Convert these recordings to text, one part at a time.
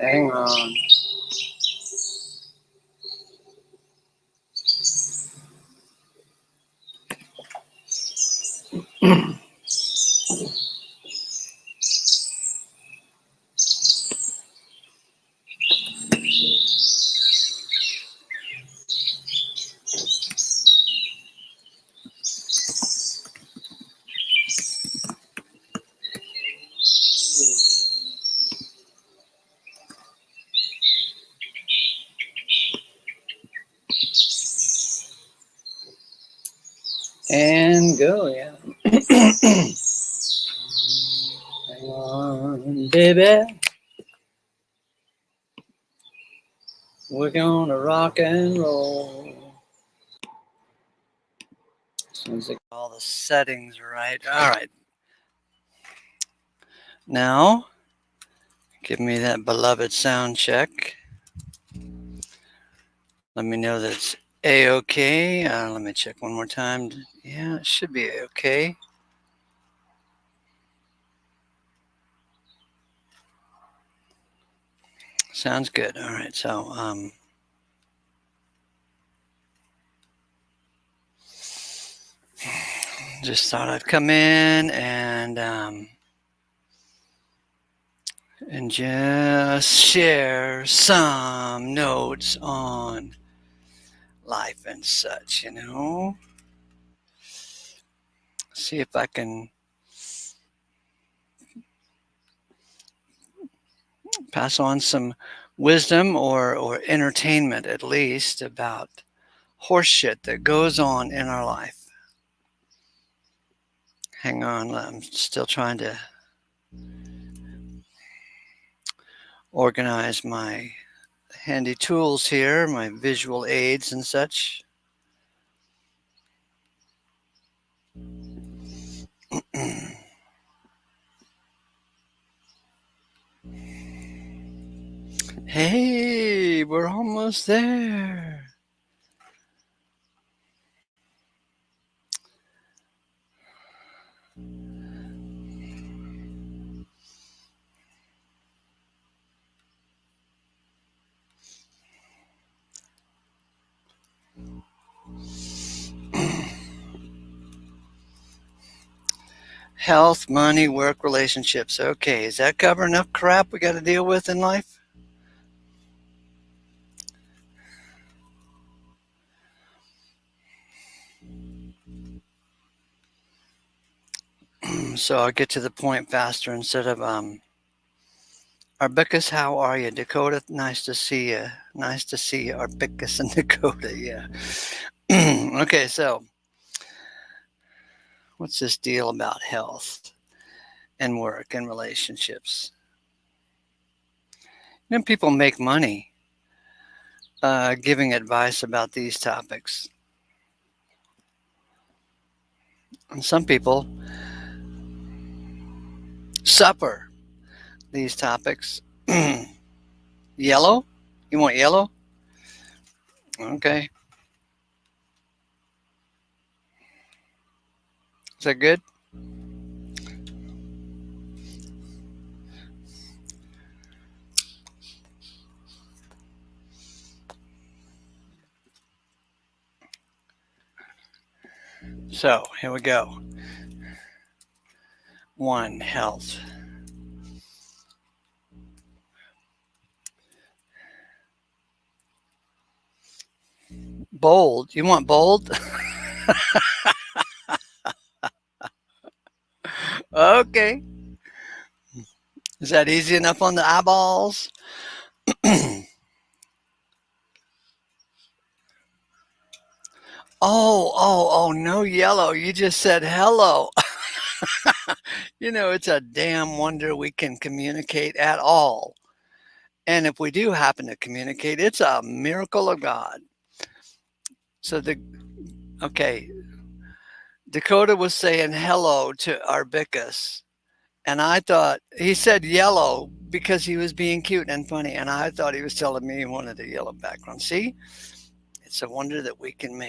Hang on. And go, yeah. Hang on, baby. We're gonna rock and roll. As soon as I get all the settings right. All right. Now, give me that beloved sound check. Let me know that it's A-OK. Let me check one more time. Yeah, it should be A-OK. Sounds good. All right, so just thought I'd come in and just share some notes on life and such, See if I can pass on some wisdom or entertainment, at least, about horse shit that goes on in our life. Hang on, I'm still trying to organize my handy tools here, my visual aids and such. Hey, we're almost there. Health, money, work, relationships. Okay, is that covering enough crap we got to deal with in life? So I'll get to the point faster instead of Arbicus, how are you? Dakota, nice to see you. Nice to see you, Arbicus and Dakota, yeah. Okay, so what's this deal about health and work and relationships? People make money giving advice about these topics. And some people suffer these topics. Yellow? You want yellow? Okay. Is that good? So here we go. 1, health. Bold. You want bold? Okay. Is that easy enough on the eyeballs? Oh, no yellow. You just said hello. It's a damn wonder we can communicate at all. And if we do happen to communicate, it's a miracle of God. So okay, Dakota was saying hello to Arbicus. And I thought he said yellow because he was being cute and funny. And I thought he was telling me he wanted a yellow background. See, it's a wonder that we can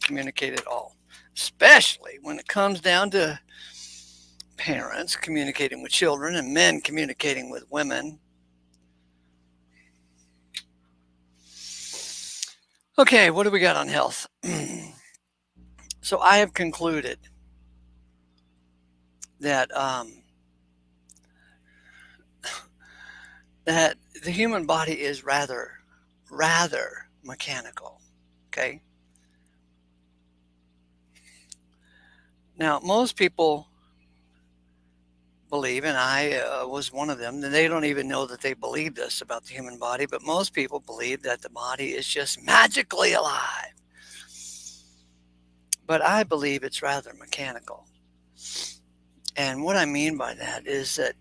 communicate at all, especially when it comes down to parents communicating with children and men communicating with women. Okay, what do we got on health? So I have concluded that that the human body is rather mechanical. Okay. Now most people believe, and I was one of them, and they don't even know that they believe this about the human body, but most people believe that the body is just magically alive. But I believe it's rather mechanical. And what I mean by that is that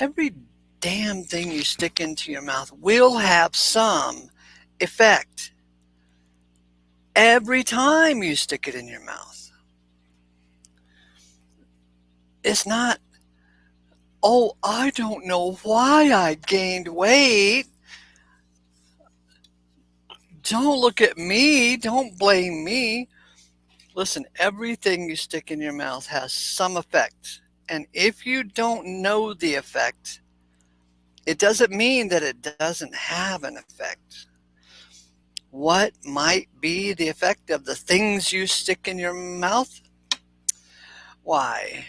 every damn thing you stick into your mouth will have some effect every time you stick it in your mouth. It's not, oh, I don't know why I gained weight. Don't look at me. Don't blame me. Listen, everything you stick in your mouth has some effect. And if you don't know the effect, it doesn't mean that it doesn't have an effect. What might be the effect of the things you stick in your mouth? Why,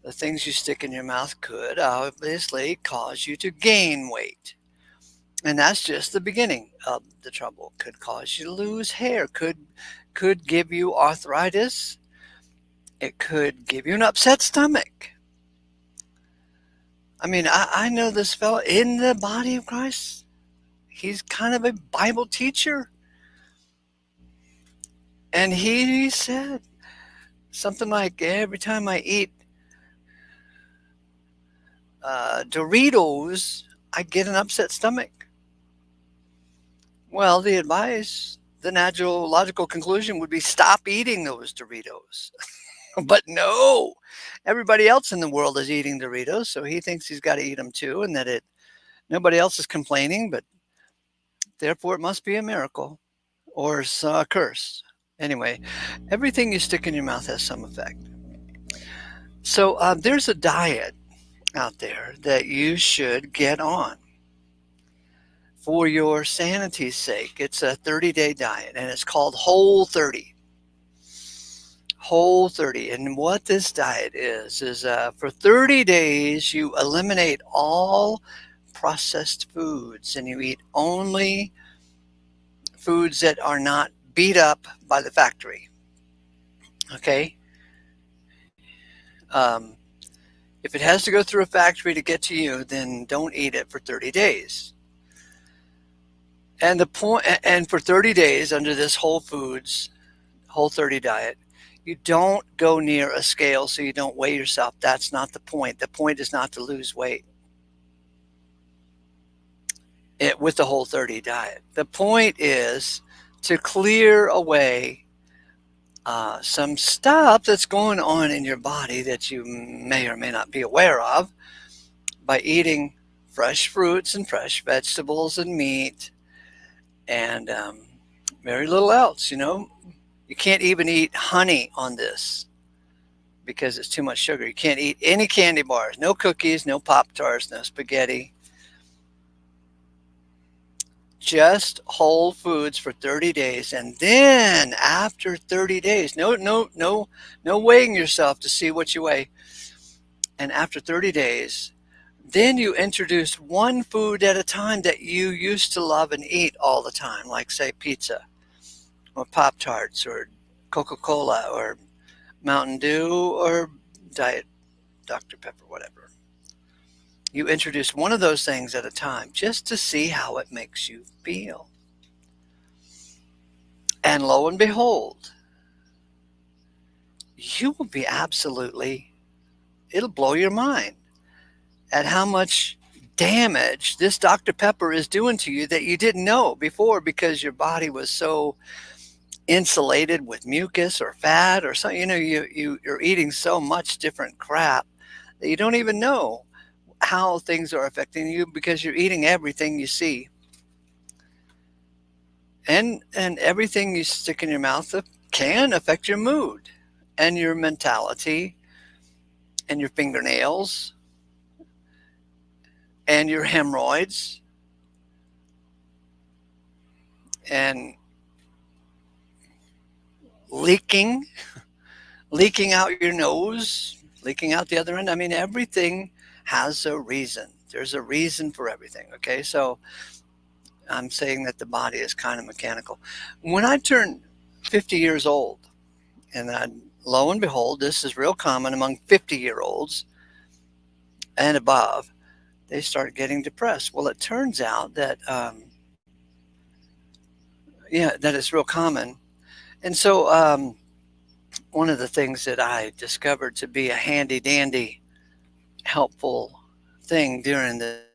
the things you stick in your mouth could obviously cause you to gain weight. And that's just the beginning of the trouble. Could cause you to lose hair, could give you arthritis, it could give you an upset stomach. I mean, I know this fellow in the body of Christ. He's kind of a Bible teacher. And he said something like, every time I eat Doritos, I get an upset stomach. Well, the natural logical conclusion would be stop eating those Doritos. But no, everybody else in the world is eating Doritos, so he thinks he's got to eat them too, and that nobody else is complaining, but therefore it must be a miracle or a curse. Anyway, everything you stick in your mouth has some effect. So there's a diet out there that you should get on for your sanity's sake. It's a 30-day diet, and it's called Whole 30. Whole 30. And what this diet is for 30 days, you eliminate all processed foods and you eat only foods that are not beat up by the factory. Okay? If it has to go through a factory to get to you, then don't eat it for 30 days. And for 30 days under this Whole 30 diet, you don't go near a scale so you don't weigh yourself. That's not the point. The point is not to lose weight with the Whole 30 diet. The point is to clear away some stuff that's going on in your body that you may or may not be aware of by eating fresh fruits and fresh vegetables and meat and very little else. You can't even eat honey on this because it's too much sugar. You can't eat any candy bars, no cookies, no Pop-Tarts, no spaghetti. Just whole foods for 30 days. And then after 30 days, no weighing yourself to see what you weigh. And after 30 days, then you introduce one food at a time that you used to love and eat all the time, like say pizza or Pop-Tarts or Coca-Cola or Mountain Dew or Diet Dr. Pepper, whatever. You introduce one of those things at a time just to see how it makes you feel. And lo and behold, you will be absolutely, it'll blow your mind at how much damage this Dr. Pepper is doing to you that you didn't know before because your body was so insulated with mucus or fat or something. You're eating so much different crap that you don't even know how things are affecting you because you're eating everything you see. And everything you stick in your mouth can affect your mood and your mentality and your fingernails and your hemorrhoids and leaking leaking out your nose, leaking out the other end. I mean, everything has a reason. There's a reason for everything. Okay, so I'm saying that the body is kind of mechanical. When I turned 50 years old, and lo and behold, this is real common among 50-year-olds and above, they start getting depressed. Well, it turns out that, yeah, that is real common. And so, one of the things that I discovered to be a handy dandy, helpful thing during this time is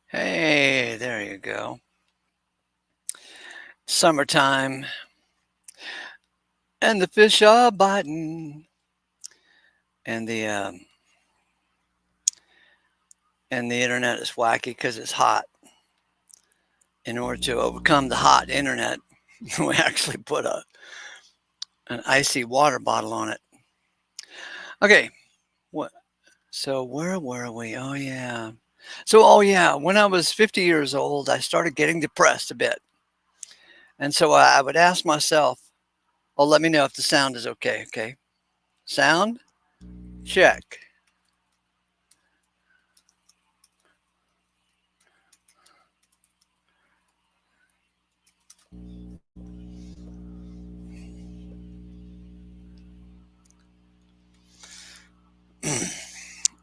hey, there you go. Summertime, and the fish are biting, and the internet is wacky because it's hot. In order to overcome the hot internet, we actually put an icy water bottle on it. Okay, what? So where were we? Oh yeah. When I was 50 years old, I started getting depressed a bit, and so I would ask myself, Oh, let me know if the sound is okay. Okay. Sound? Check.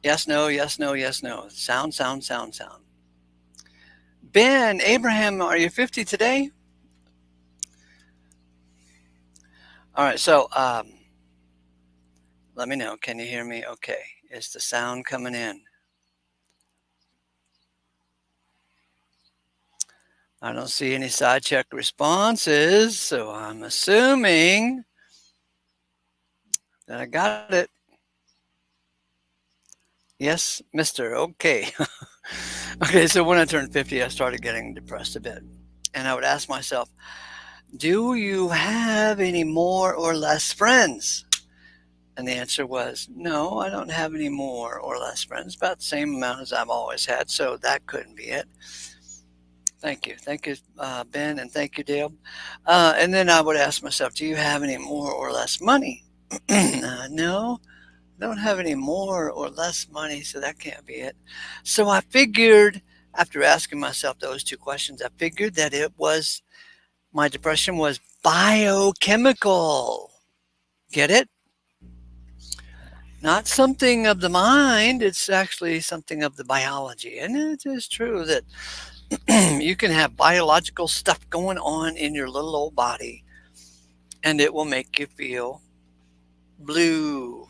Yes, no, yes, no, yes, no. Sound, sound, sound, sound. Ben, Abraham, are you 50 today? All right, so let me know. Can you hear me? Okay. Is the sound coming in? I don't see any side check responses, so I'm assuming that I got it. Yes, Mister. Okay. Okay, so when I turned 50, I started getting depressed a bit. And I would ask myself, do you have any more or less friends? And the answer was, no, I don't have any more or less friends, about the same amount as I've always had. So that couldn't be it. Thank you. Thank you, Ben, and thank you, Dale. And then I would ask myself, do you have any more or less money? No, I don't have any more or less money, so that can't be it. So I figured, after asking myself those two questions, I figured that it was my depression was biochemical. Get it? Not something of the mind, it's actually something of the biology. And it is true that you can have biological stuff going on in your little old body and it will make you feel blue.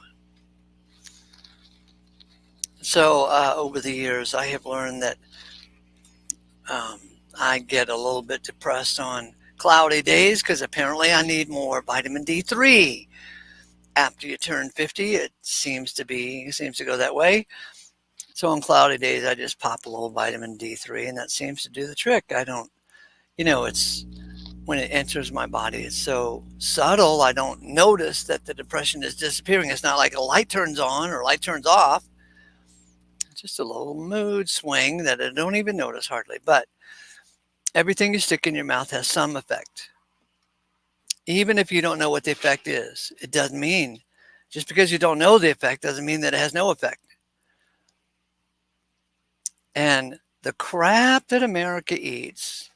So, over the years, I have learned that um, I get a little bit depressed on cloudy days because apparently I need more vitamin D3. After you turn 50, it seems to go that way. So on cloudy days, I just pop a little vitamin D3, and that seems to do the trick. I don't, it's when it enters my body, it's so subtle. I don't notice that the depression is disappearing. It's not like a light turns on or light turns off. It's just a little mood swing that I don't even notice hardly. But everything you stick in your mouth has some effect. Even if you don't know what the effect is, it doesn't mean just because you don't know the effect doesn't mean that it has no effect. And the crap that America eats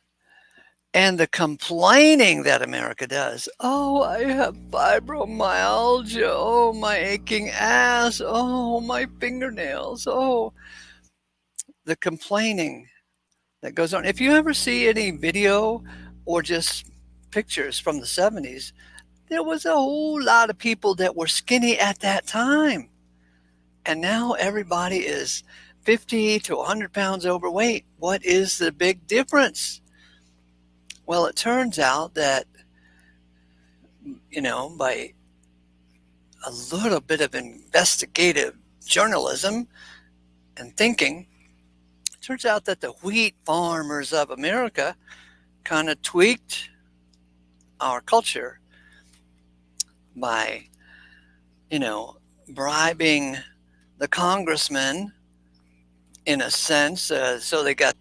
and the complaining that America does. Oh, I have fibromyalgia. Oh, my aching ass. Oh, my fingernails. Oh, the complaining that goes on. If you ever see any video or just pictures from the 70s, there was a whole lot of people that were skinny at that time. And now everybody is 50 to 100 pounds overweight. What is the big difference? Well, it turns out that, by a little bit of investigative journalism and thinking, it turns out that the wheat farmers of America kind of tweaked our culture by, you know, bribing the congressmen in a sense. So they got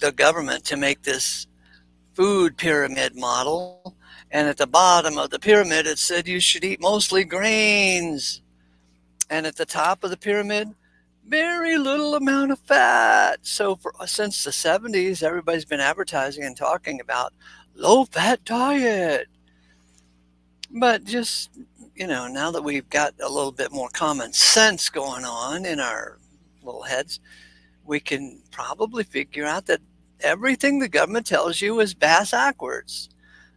the government to make this food pyramid model. And at the bottom of the pyramid, it said you should eat mostly grains. And at the top of the pyramid, very little amount of fat. So since the 70s, everybody's been advertising and talking about low fat diet. But just, now that we've got a little bit more common sense going on in our little heads, we can probably figure out that everything the government tells you is bass backwards.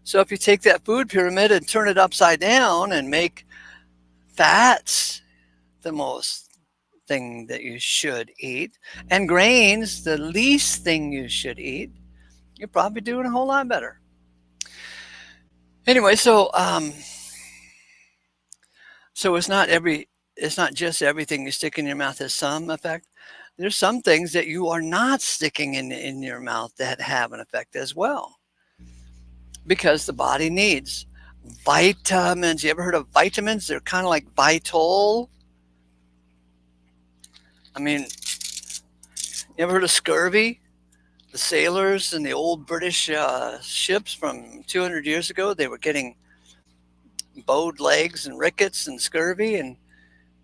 So if you take that food pyramid and turn it upside down and make fats the most thing that you should eat and grains the least thing you should eat, you're probably doing a whole lot better. Anyway, so it's not just everything you stick in your mouth has some effect. There's some things that you are not sticking in your mouth that have an effect as well, because the body needs vitamins. You ever heard of vitamins? They're kind of like Vitol. I mean, you ever heard of scurvy? The sailors in the old British ships from 200 years ago, they were getting bowed legs and rickets and scurvy, and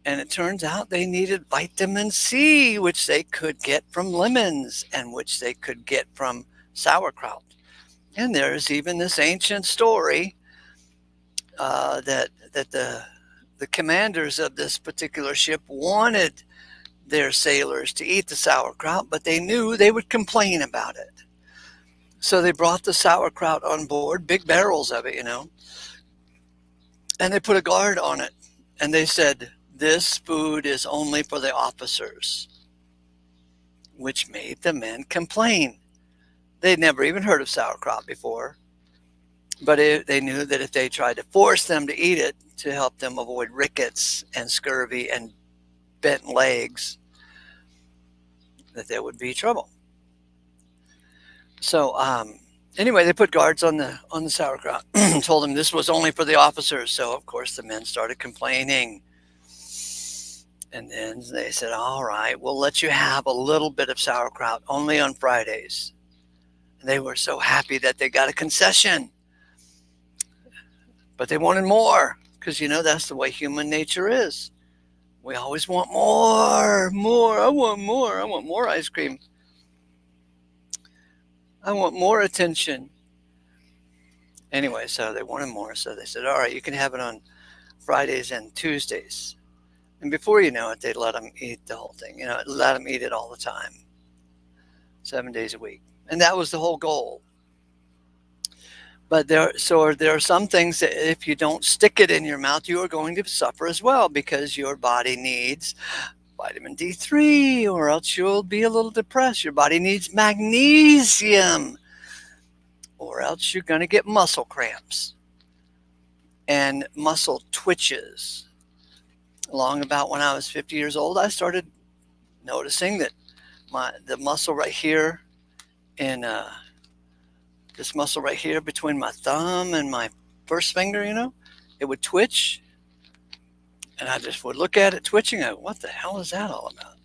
it turns out they needed vitamin C, which they could get from lemons and which they could get from sauerkraut. And there's even this ancient story that the commanders of this particular ship wanted their sailors to eat the sauerkraut, but they knew they would complain about it. So they brought the sauerkraut on board, big barrels of it, and they put a guard on it. And they said, "This food is only for the officers," which made the men complain. They'd never even heard of sauerkraut before, but they knew that if they tried to force them to eat it to help them avoid rickets and scurvy and bent legs, that there would be trouble. So anyway, they put guards on the sauerkraut, told them this was only for the officers. So of course the men started complaining. And then they said, "All right, we'll let you have a little bit of sauerkraut only on Fridays." And they were so happy that they got a concession. But they wanted more because, that's the way human nature is. We always want more, more. I want more. I want more ice cream. I want more attention. Anyway, so they wanted more. So they said, "All right, you can have it on Fridays and Tuesdays." And before you know it, they let them eat the whole thing. Let them eat it all the time, 7 days a week. And that was the whole goal. But there are some things that if you don't stick it in your mouth, you are going to suffer as well because your body needs vitamin D3 or else you'll be a little depressed. Your body needs magnesium or else you're going to get muscle cramps and muscle twitches. Along about when I was 50 years old, I started noticing that the muscle right here in this muscle right here between my thumb and my first finger, it would twitch. And I just would look at it twitching. I go, what the hell is that all about?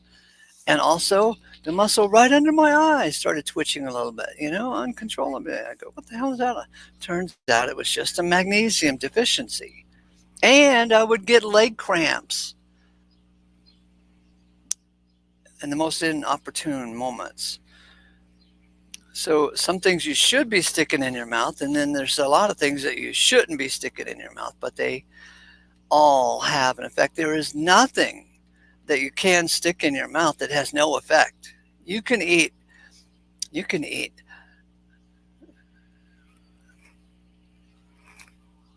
And also the muscle right under my eyes started twitching a little bit, uncontrollably. I go, what the hell is that? Turns out it was just a magnesium deficiency. And I would get leg cramps in the most inopportune moments. So some things you should be sticking in your mouth, and then there's a lot of things that you shouldn't be sticking in your mouth, but they all have an effect. There is nothing that you can stick in your mouth that has no effect. You can eat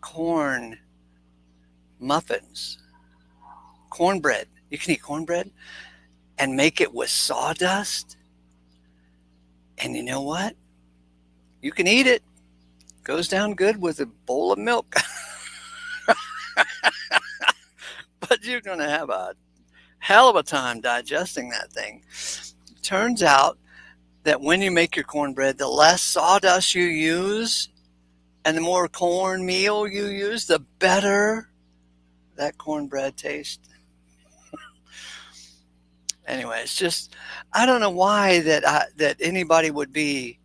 corn muffins, cornbread. You can eat cornbread and make it with sawdust. And you know what? You can eat it. Goes down good with a bowl of milk. But you're going to have a hell of a time digesting that thing. Turns out that when you make your cornbread, the less sawdust you use and the more cornmeal you use, the better that cornbread tastes. Anyway, it's just, I don't know why that anybody would be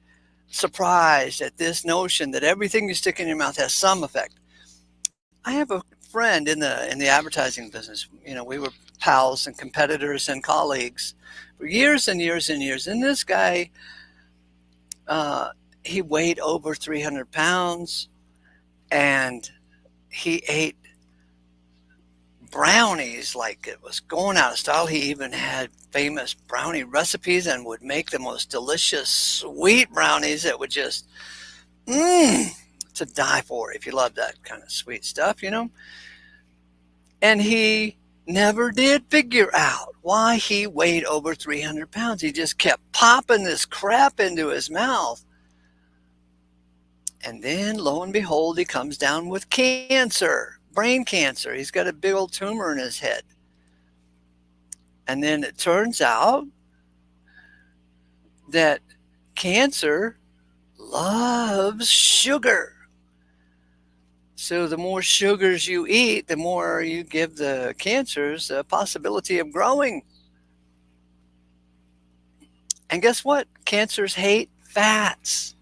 surprised at this notion that everything you stick in your mouth has some effect. I have a friend in the advertising business. We were pals and competitors and colleagues for years and years and years. And this guy, he weighed over 300 pounds, and he ate brownies like it was going out of style. He even had famous brownie recipes and would make the most delicious sweet brownies that would just to die for if you love that kind of sweet stuff, And he never did figure out why he weighed over 300 pounds. He just kept popping this crap into his mouth. And then, lo and behold, he comes down with cancer, brain cancer. He's got a big old tumor in his head. And then it turns out that cancer loves sugar. So the more sugars you eat, the more you give the cancers a possibility of growing. And guess what? Cancers hate fats.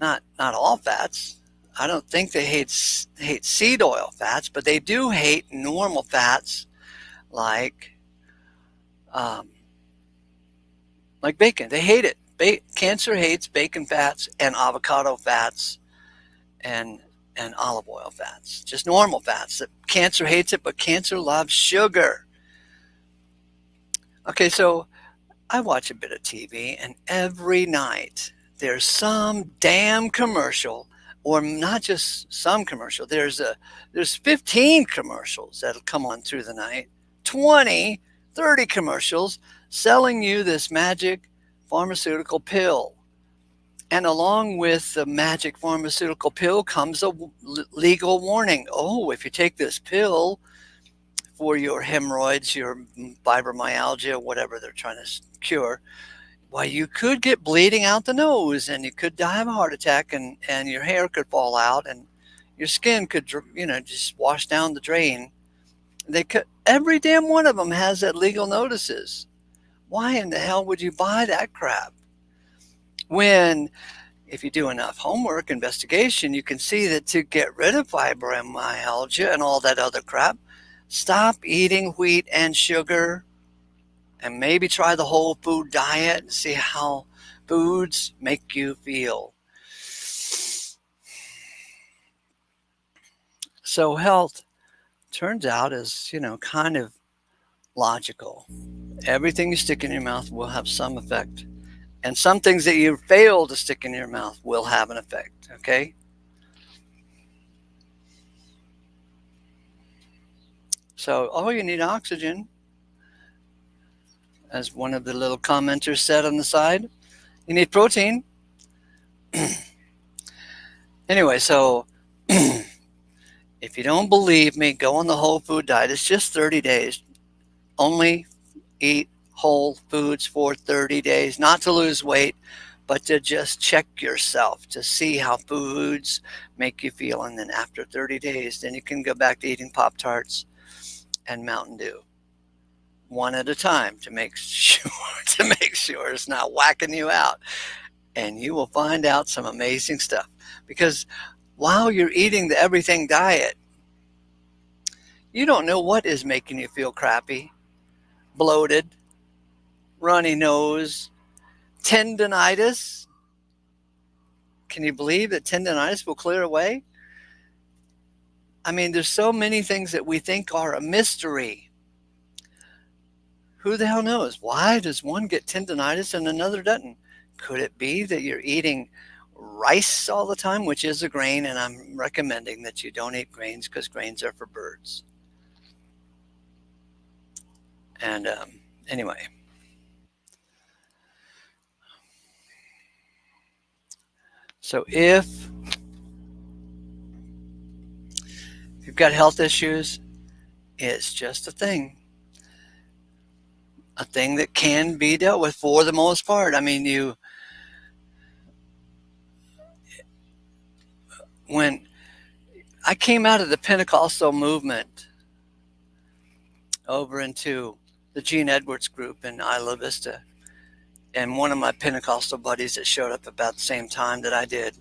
Not all fats. I don't think they hate seed oil fats, but they do hate normal fats like um, like bacon. They hate it. Cancer hates bacon fats and avocado fats and olive oil fats, just normal fats. Cancer hates it, but cancer loves sugar. Okay, so I watch a bit of TV, and every night there's some damn commercial, or not just some commercial. There's 15 commercials that'll come on through the night, 20, 30 commercials selling you this magic pharmaceutical pill. And along with the magic pharmaceutical pill comes a legal warning. Oh, if you take this pill for your hemorrhoids, your fibromyalgia, whatever they're trying to cure, why you could get bleeding out the nose and you could die of a heart attack and your hair could fall out and your skin could, just wash down the drain. They could, every damn one of them has that legal notices. Why in the hell would you buy that crap? When if you do enough homework investigation, you can see that to get rid of fibromyalgia and all that other crap, stop eating wheat and sugar and maybe try the whole food diet and see how foods make you feel. So health turns out is, kind of logical. Everything you stick in your mouth will have some effect. And some things that you fail to stick in your mouth will have an effect, okay? So, oh, you need oxygen, as one of the little commenters said on the side. You need protein. Anyway, so if you don't believe me, go on the whole food diet. It's just 30 days. Only eat whole foods for 30 days, not to lose weight, but to just check yourself to see how foods make you feel. And then after 30 days, then you can go back to eating Pop-Tarts and Mountain Dew, one at a time, to make sure it's not whacking you out. And you will find out some amazing stuff. Because while you're eating the everything diet, you don't know what is making you feel crappy, bloated, runny nose, tendinitis. Can you believe that tendinitis will clear away? I mean, there's so many things that we think are a mystery. Who the hell knows? Why does one get tendinitis and another doesn't? Could it be that you're eating rice all the time, which is a grain, and I'm recommending that you don't eat grains because grains are for birds. And anyway, so if you've got health issues, it's just a thing that can be dealt with for the most part. I mean, when I came out of the Pentecostal movement over into the Gene Edwards group in Isla Vista, and one of my Pentecostal buddies that showed up about the same time that I did,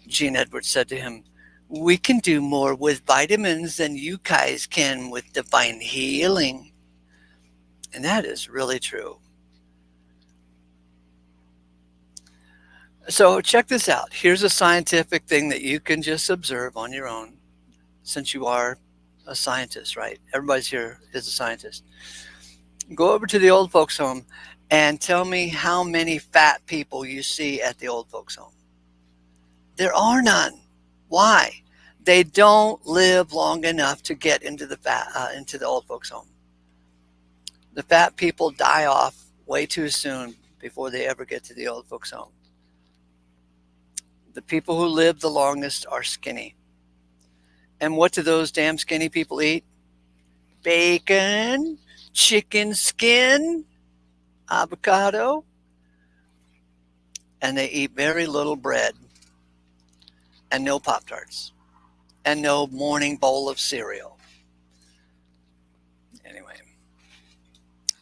Gene Edwards said to him, "We can do more with vitamins than you guys can with divine healing." And that is really true. So check this out. Here's a scientific thing that you can just observe on your own, since you are a scientist, right? Everybody's here is a scientist. Go over to the old folks home and tell me how many fat people you see at the old folks home. There are none. Why? They don't live long enough to get into into the old folks home. The fat people die off way too soon before they ever get to the old folks home. The people who live the longest are skinny. And what do those damn skinny people eat? Bacon, chicken skin, avocado, and they eat very little bread and no Pop-Tarts and no morning bowl of cereal. Anyway,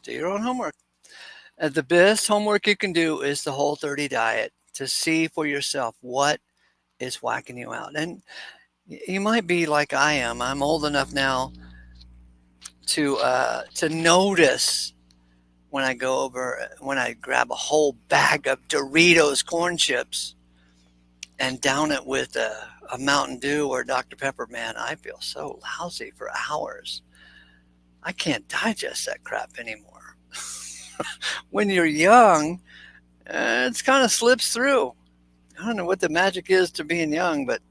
do your own homework. The best homework you can do is the Whole 30 diet to see for yourself what is whacking you out. And you might be like I am. I'm old enough now to notice when I grab a whole bag of Doritos corn chips and down it with a Mountain Dew or Dr. Pepper, man, I feel so lousy for hours. I can't digest that crap anymore. When you're young, it's kind of slips through. I don't know what the magic is to being young, but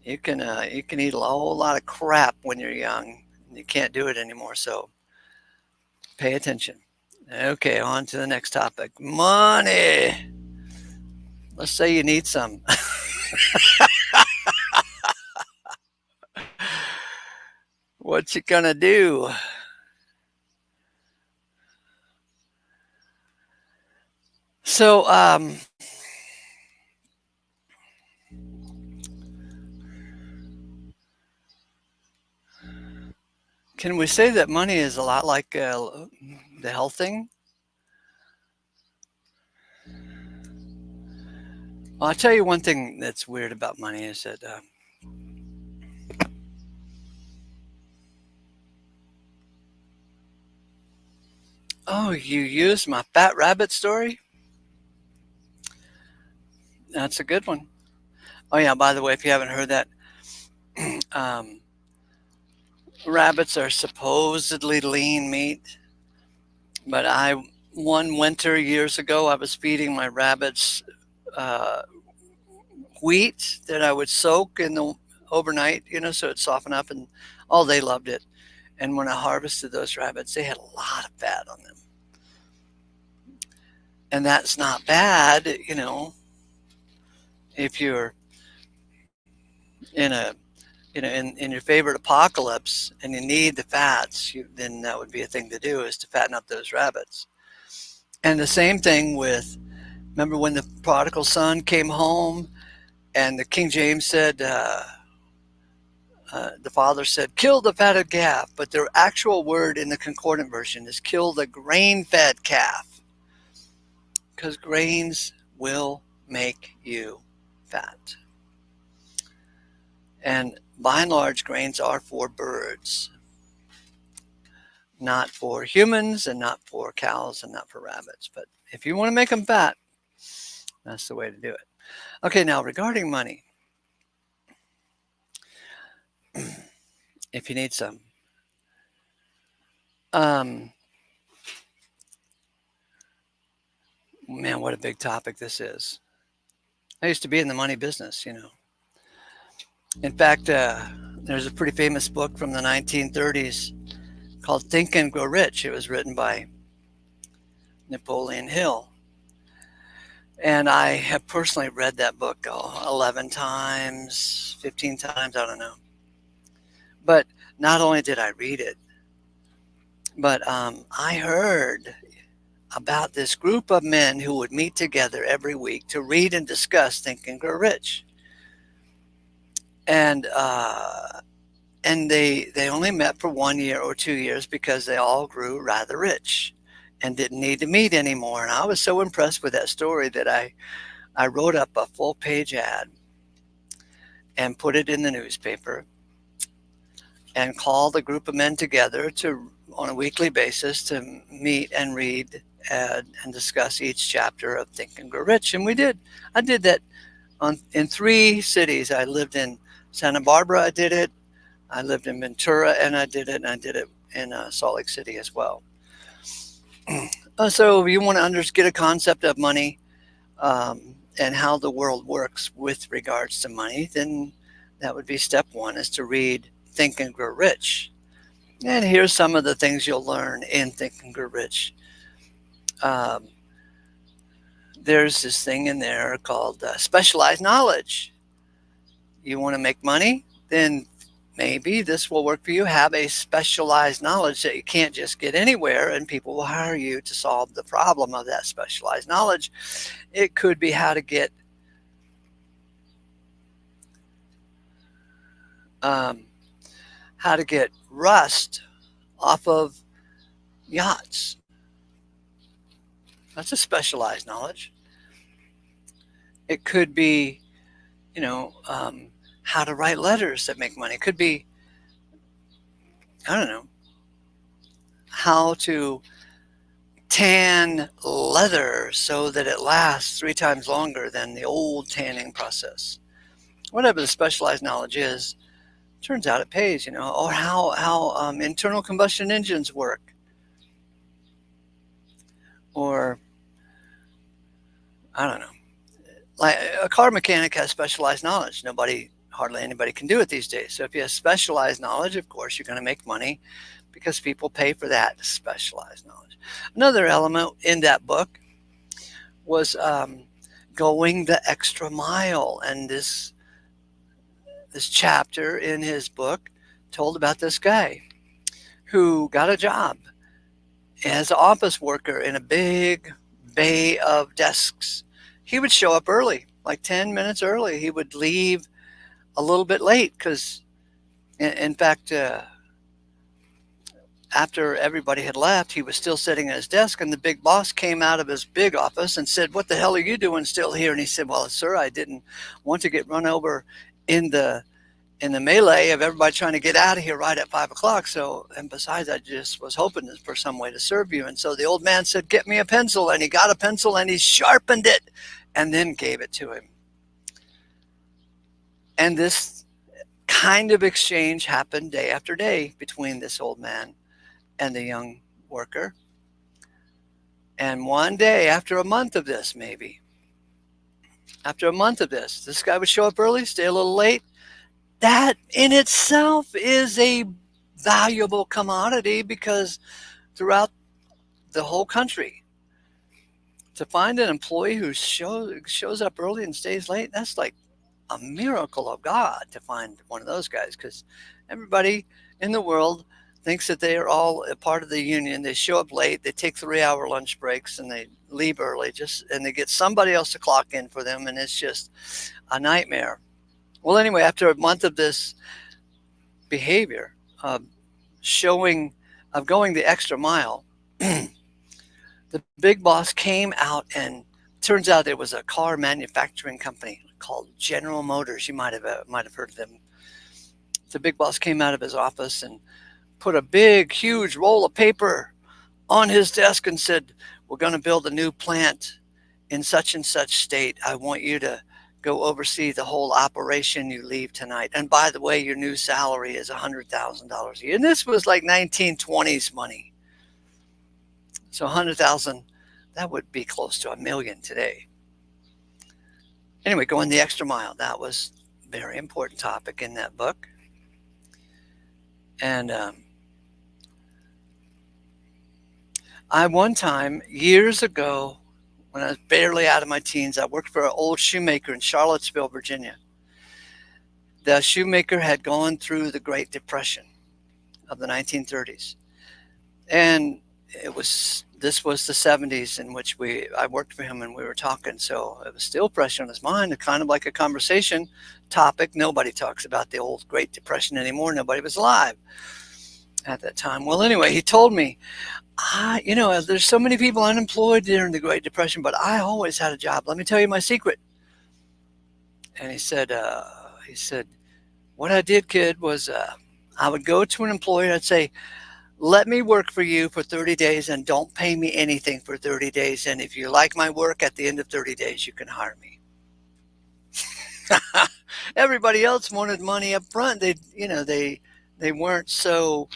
you can eat a whole lot of crap when you're young. You can't do it anymore. So pay attention. Okay, on to the next topic. Money. Let's say you need some. What you gonna do? So, can we say that money is a lot like the health thing? Well, I'll tell you one thing that's weird about money is that, oh, you used my fat rabbit story? That's a good one. Oh, yeah, by the way, if you haven't heard that, um, rabbits are supposedly lean meat, but one winter years ago, I was feeding my rabbits uh, wheat that I would soak in the overnight, so it'd soften up, and oh, they loved it. And when I harvested those rabbits, they had a lot of fat on them, and that's not bad, if you're in a in your favorite apocalypse and you need the fats, then that would be a thing to do is to fatten up those rabbits. And the same thing with, remember when the prodigal son came home and the King James said, the father said, kill the fatted calf, but the actual word in the concordant version is kill the grain fed calf, because grains will make you fat. And by and large, grains are for birds, not for humans and not for cows and not for rabbits. But if you want to make them fat, that's the way to do it. Okay, now regarding money, if you need some, um, man, what a big topic this is. I used to be in the money business. In fact, there's a pretty famous book from the 1930s called Think and Grow Rich. It was written by Napoleon Hill. And I have personally read that book 11 times, 15 times, I don't know. But not only did I read it, but I heard about this group of men who would meet together every week to read and discuss Think and Grow Rich. And they only met for 1 year or 2 years because they all grew rather rich and didn't need to meet anymore. And I was so impressed with that story that I wrote up a full page ad and put it in the newspaper and called a group of men together on a weekly basis to meet and read and discuss each chapter of Think and Grow Rich. And we did. I did that in 3 cities. I lived in Santa Barbara, I did it. I lived in Ventura, and I did it in Salt Lake City as well. So if you want to get a concept of money and how the world works with regards to money, then that would be step 1, is to read Think and Grow Rich. And here's some of the things you'll learn in Think and Grow Rich. There's this thing in there called specialized knowledge. You want to make money? Then maybe this will work for you. Have a specialized knowledge that you can't just get anywhere, and people will hire you to solve the problem of that specialized knowledge. It could be how to get rust off of yachts. That's a specialized knowledge. It could be, how to write letters that make money. It could be, I don't know, how to tan leather so that it lasts 3 times longer than the old tanning process. Whatever the specialized knowledge is, turns out it pays, or how internal combustion engines work, or I don't know. Like a car mechanic has specialized knowledge. Hardly anybody can do it these days. So if you have specialized knowledge, of course, you're going to make money because people pay for that specialized knowledge. Another element in that book was going the extra mile, and this chapter in his book told about this guy who got a job as an office worker in a big bay of desks. He would show up early, like 10 minutes early. He would leave a little bit late because, in fact, after everybody had left, he was still sitting at his desk, and the big boss came out of his big office and said, "What the hell are you doing still here?" And he said, "Well, sir, I didn't want to get run over in the melee of everybody trying to get out of here right at 5 o'clock. So, and besides, I just was hoping for some way to serve you." And so the old man said, "Get me a pencil." And he got a pencil and he sharpened it and then gave it to him. And this kind of exchange happened day after day between this old man and the young worker. And one day, after a month of this, this guy would show up early, stay a little late. That in itself is a valuable commodity, because throughout the whole country, to find an employee who shows up early and stays late, that's like a miracle of God to find one of those guys, because everybody in the world thinks that they are all a part of the union. They show up late, they take 3-hour lunch breaks, and they leave early, and they get somebody else to clock in for them, and it's just a nightmare. Well, anyway, after a month of this behavior, of going the extra mile, the big boss came out, and turns out there was a car manufacturing company called General Motors. You might have heard of them. The big boss came out of his office and put a big, huge roll of paper on his desk and said, "We're going to build a new plant in such and such state. I want you to go oversee the whole operation. You leave tonight. And by the way, your new salary is $100,000 a year." And this was like 1920s money. So 100,000, that would be close to $1 million today. Anyway, going the extra mile, that was a very important topic in that book. And I one time, years ago, when I was barely out of my teens, I worked for an old shoemaker in Charlottesville, Virginia. The shoemaker had gone through the Great Depression of the 1930s. And this was the 70s in which I worked for him, and we were talking. So it was still fresh on his mind, kind of like a conversation topic. Nobody talks about the old Great Depression anymore. Nobody was alive at that time. Well, anyway, he told me, there's so many people unemployed during the Great Depression, but I always had a job. Let me tell you my secret. And he said, "What I did, kid, was I would go to an employer and I'd say, 'Let me work for you for 30 days and don't pay me anything for 30 days. And if you like my work at the end of 30 days, you can hire me.'" Everybody else wanted money up front. They weren't so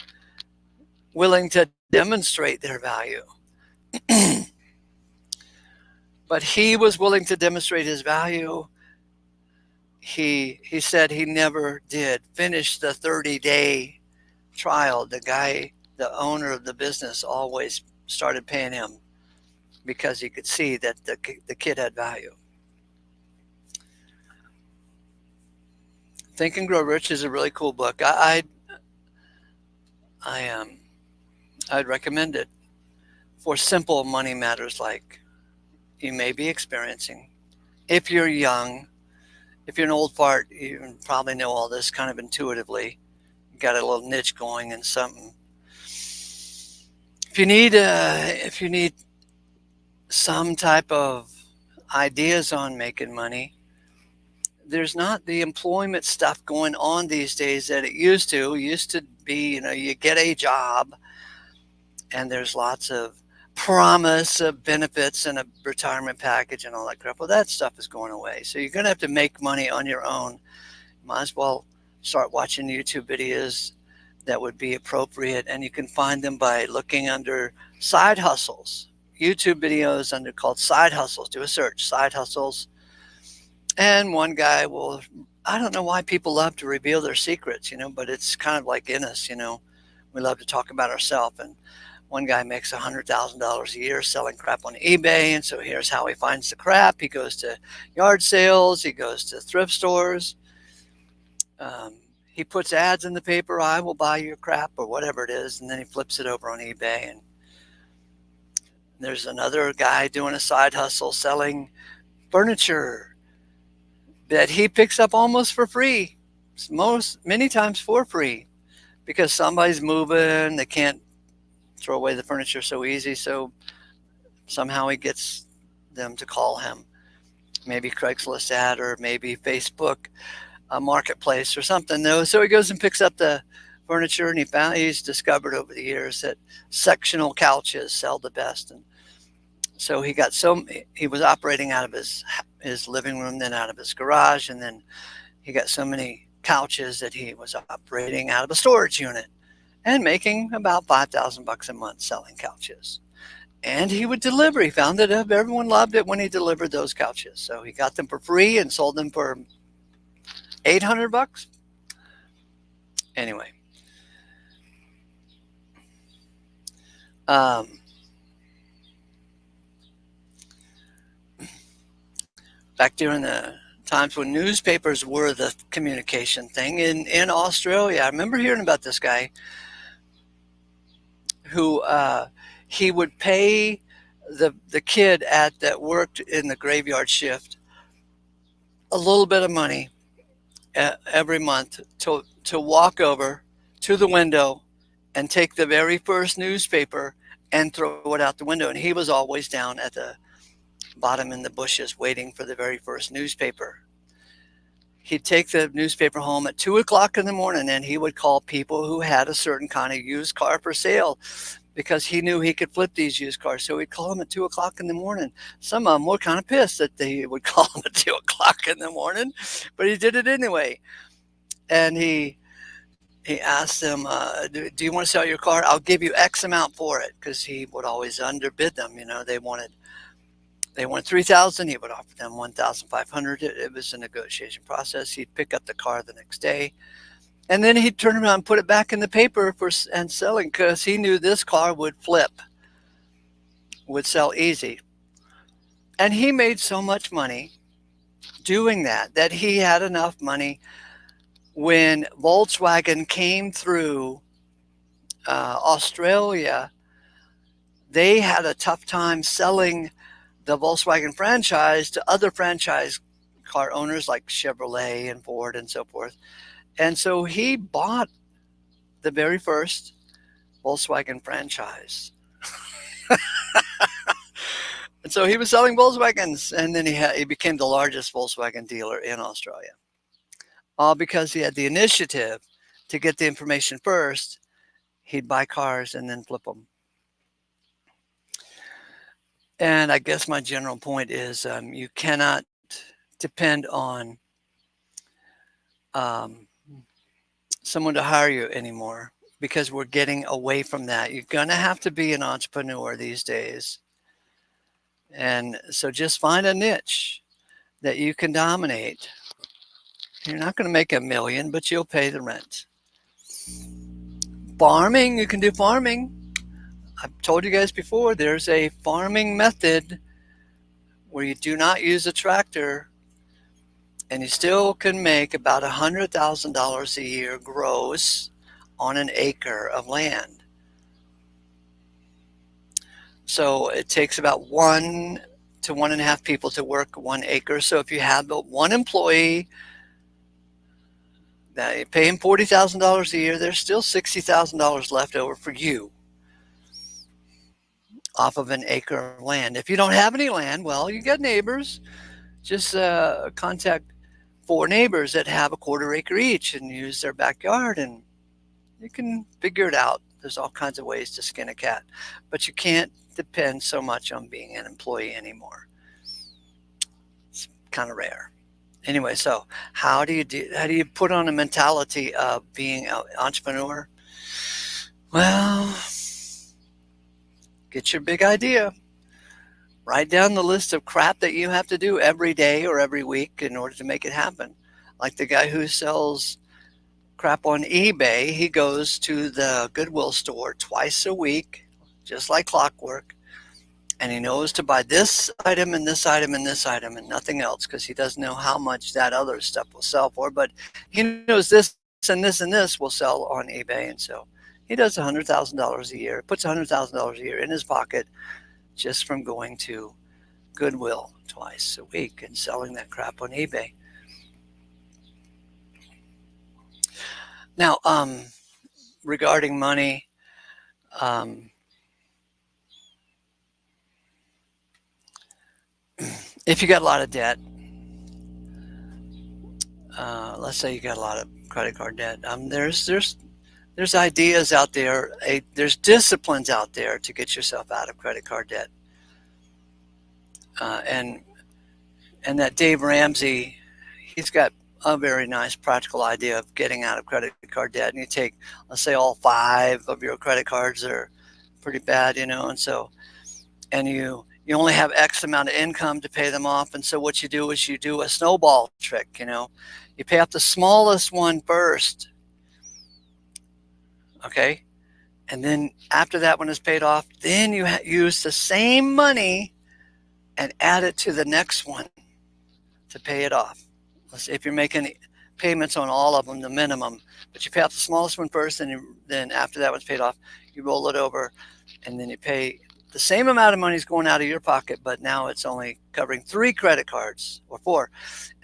willing to demonstrate their value. But he was willing to demonstrate his value. He said he never did finish the 30-day trial. The owner of the business, always started paying him because he could see that the kid had value. Think and Grow Rich is a really cool book. I'd recommend it for simple money matters like you may be experiencing. If you're young, if you're an old fart, you probably know all this kind of intuitively. You got a little niche going in something. If you need some type of ideas on making money. There's not the employment stuff going on these days that it used to. It used to be, you get a job and there's lots of promise of benefits and a retirement package and all that crap. Well, that stuff is going away. So you're going to have to make money on your own. Might as well start watching YouTube videos that would be appropriate, and you can find them by looking under side hustles. YouTube videos under called side hustles. Do a search, side hustles. And one guy will, I don't know why people love to reveal their secrets, but it's kind of like in us, we love to talk about ourselves. And one guy makes $100,000 a year selling crap on eBay. And so here's how he finds the crap. He goes to yard sales, he goes to thrift stores. He puts ads in the paper, I will buy your crap or whatever it is. And then he flips it over on eBay. And there's another guy doing a side hustle selling furniture that he picks up almost for free, many times for free, because somebody's moving, they can't throw away the furniture so easy, so somehow he gets them to call him. Maybe Craigslist ad or maybe Facebook marketplace or something. So he goes and picks up the furniture, and he's discovered over the years that sectional couches sell the best. And so he was operating out of his living room, then out of his garage, and then he got so many couches that he was operating out of a storage unit and making about $5,000 a month selling couches. And he would deliver. He found that everyone loved it when he delivered those couches. So he got them for free and sold them for $800. Anyway, back during the times when newspapers were the communication thing in Australia, I remember hearing about this guy who he would pay the kid that worked in the graveyard shift a little bit of money every month to walk over to the window and take the very first newspaper and throw it out the window. And he was always down at the bottom in the bushes waiting for the very first newspaper. He'd take the newspaper home at 2 o'clock in the morning, and he would call people who had a certain kind of used car for sale, because he knew he could flip these used cars. So he'd call them at 2 o'clock in the morning. Some of them were kind of pissed that they would call him at 2 o'clock in the morning, but he did it anyway. And he asked them, do you want to sell your car? I'll give you X amount for it, because he would always underbid them. They wanted 3,000. He would offer them 1,500. It was a negotiation process. He'd pick up the car the next day, and then he'd turn around and put it back in the paper and selling, because he knew this car would sell easy. And he made so much money doing that he had enough money when Volkswagen came through Australia. They had a tough time selling the Volkswagen franchise to other franchise car owners like Chevrolet and Ford and so forth. And so he bought the very first Volkswagen franchise. And so he was selling Volkswagens, and then he became the largest Volkswagen dealer in Australia. All because he had the initiative to get the information first. He'd buy cars and then flip them. And I guess my general point is you cannot depend on someone to hire you anymore, because we're getting away from that. You're going to have to be an entrepreneur these days. And so just find a niche that you can dominate. You're not going to make $1 million, but you'll pay the rent. Farming, you can do farming. I've told you guys before, there's a farming method where you do not use a tractor, and you still can make about $100,000 a year gross on an acre of land. So it takes about 1 to 1.5 people to work 1 acre. So if you have one employee, that you pay him $40,000 a year, there's still $60,000 left over for you. off of an acre of land. If you don't have any land, well, you got neighbors. Just contact four neighbors that have a quarter acre each and use their backyard, and you can figure it out. There's all kinds of ways to skin a cat, but you can't depend so much on being an employee anymore. It's kind of rare. Anyway, so how do you put on a mentality of being an entrepreneur? Well, get your big idea. Write down the list of crap that you have to do every day or every week in order to make it happen. Like the guy who sells crap on eBay, he goes to the Goodwill store twice a week, just like clockwork, and he knows to buy this item and this item and this item and nothing else because he doesn't know how much that other stuff will sell for. But he knows this and this and this will sell on eBay, and so he does $100,000 a year. Puts $100,000 a year in his pocket just from going to Goodwill twice a week and selling that crap on eBay. Now, regarding money, um, if you got a lot of debt, let's say you got a lot of credit card debt, there's ideas out there, there's disciplines out there to get yourself out of credit card debt, and that Dave Ramsey, he's got a very nice practical idea of getting out of credit card debt. And you take, let's say, all five of your credit cards are pretty bad, and so, and you only have X amount of income to pay them off. And so what you do is you do a snowball trick, you pay off the smallest one first, okay? And then after that one is paid off, then you use the same money and add it to the next one to pay it off. Let's say if you're making payments on all of them, the minimum, but you pay off the smallest one first, and then after that one's paid off, you roll it over, and then you pay the same amount of money is going out of your pocket, but now it's only covering 3 credit cards or 4.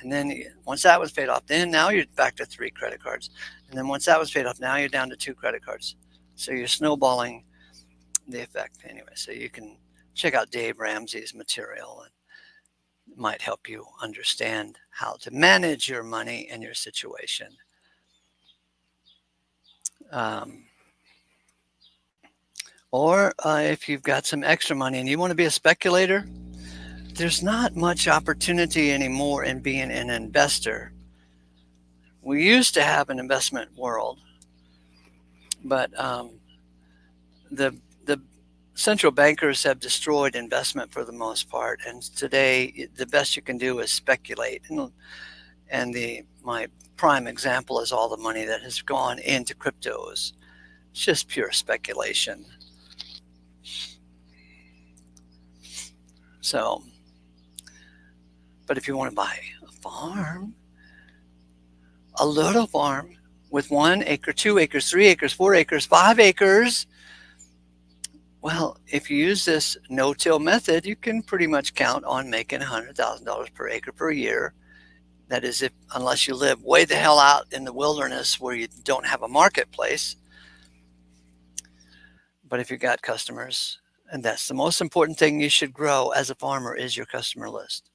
And then once that was paid off, then now you're back to 3 credit cards. And then once that was paid off, now you're down to 2 credit cards. So you're snowballing the effect anyway. So you can check out Dave Ramsey's material, and it might help you understand how to manage your money and your situation. Or if you've got some extra money and you want to be a speculator, there's not much opportunity anymore in being an investor. We used to have an investment world, but the central bankers have destroyed investment for the most part, and today the best you can do is speculate. And my prime example is all the money that has gone into cryptos. It's just pure speculation. So, but if you want to buy a farm, a little farm with 1 acre, 2 acres, 3 acres, 4 acres, 5 acres, well, if you use this no-till method, you can pretty much count on making $100,000 per acre per year. That is, unless you live way the hell out in the wilderness where you don't have a marketplace. But if you got customers, and that's the most important thing you should grow as a farmer is your customer list.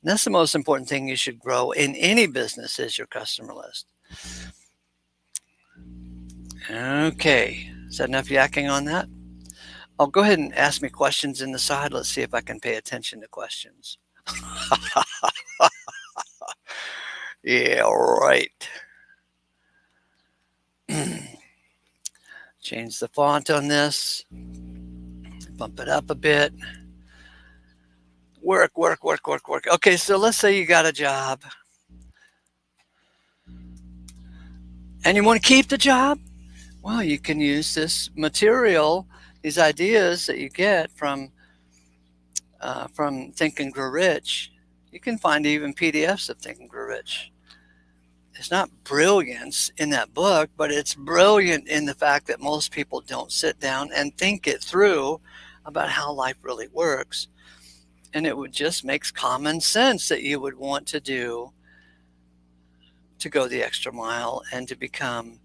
And that's the most important thing you should grow in any business is your customer list. Okay, is that enough yakking on that? Oh, go ahead and ask me questions in the side. Let's see if I can pay attention to questions. Yeah, right. Change the font on this. Bump it up a bit. Work. Okay, so let's say you got a job and you want to keep the job. Well, you can use this material, these ideas that you get from Think and Grow Rich. You can find even PDFs of Think and Grow Rich. It's not brilliance in that book, but it's brilliant in the fact that most people don't sit down and think it through about how life really works. And it would just makes common sense that you would want to go the extra mile and to become,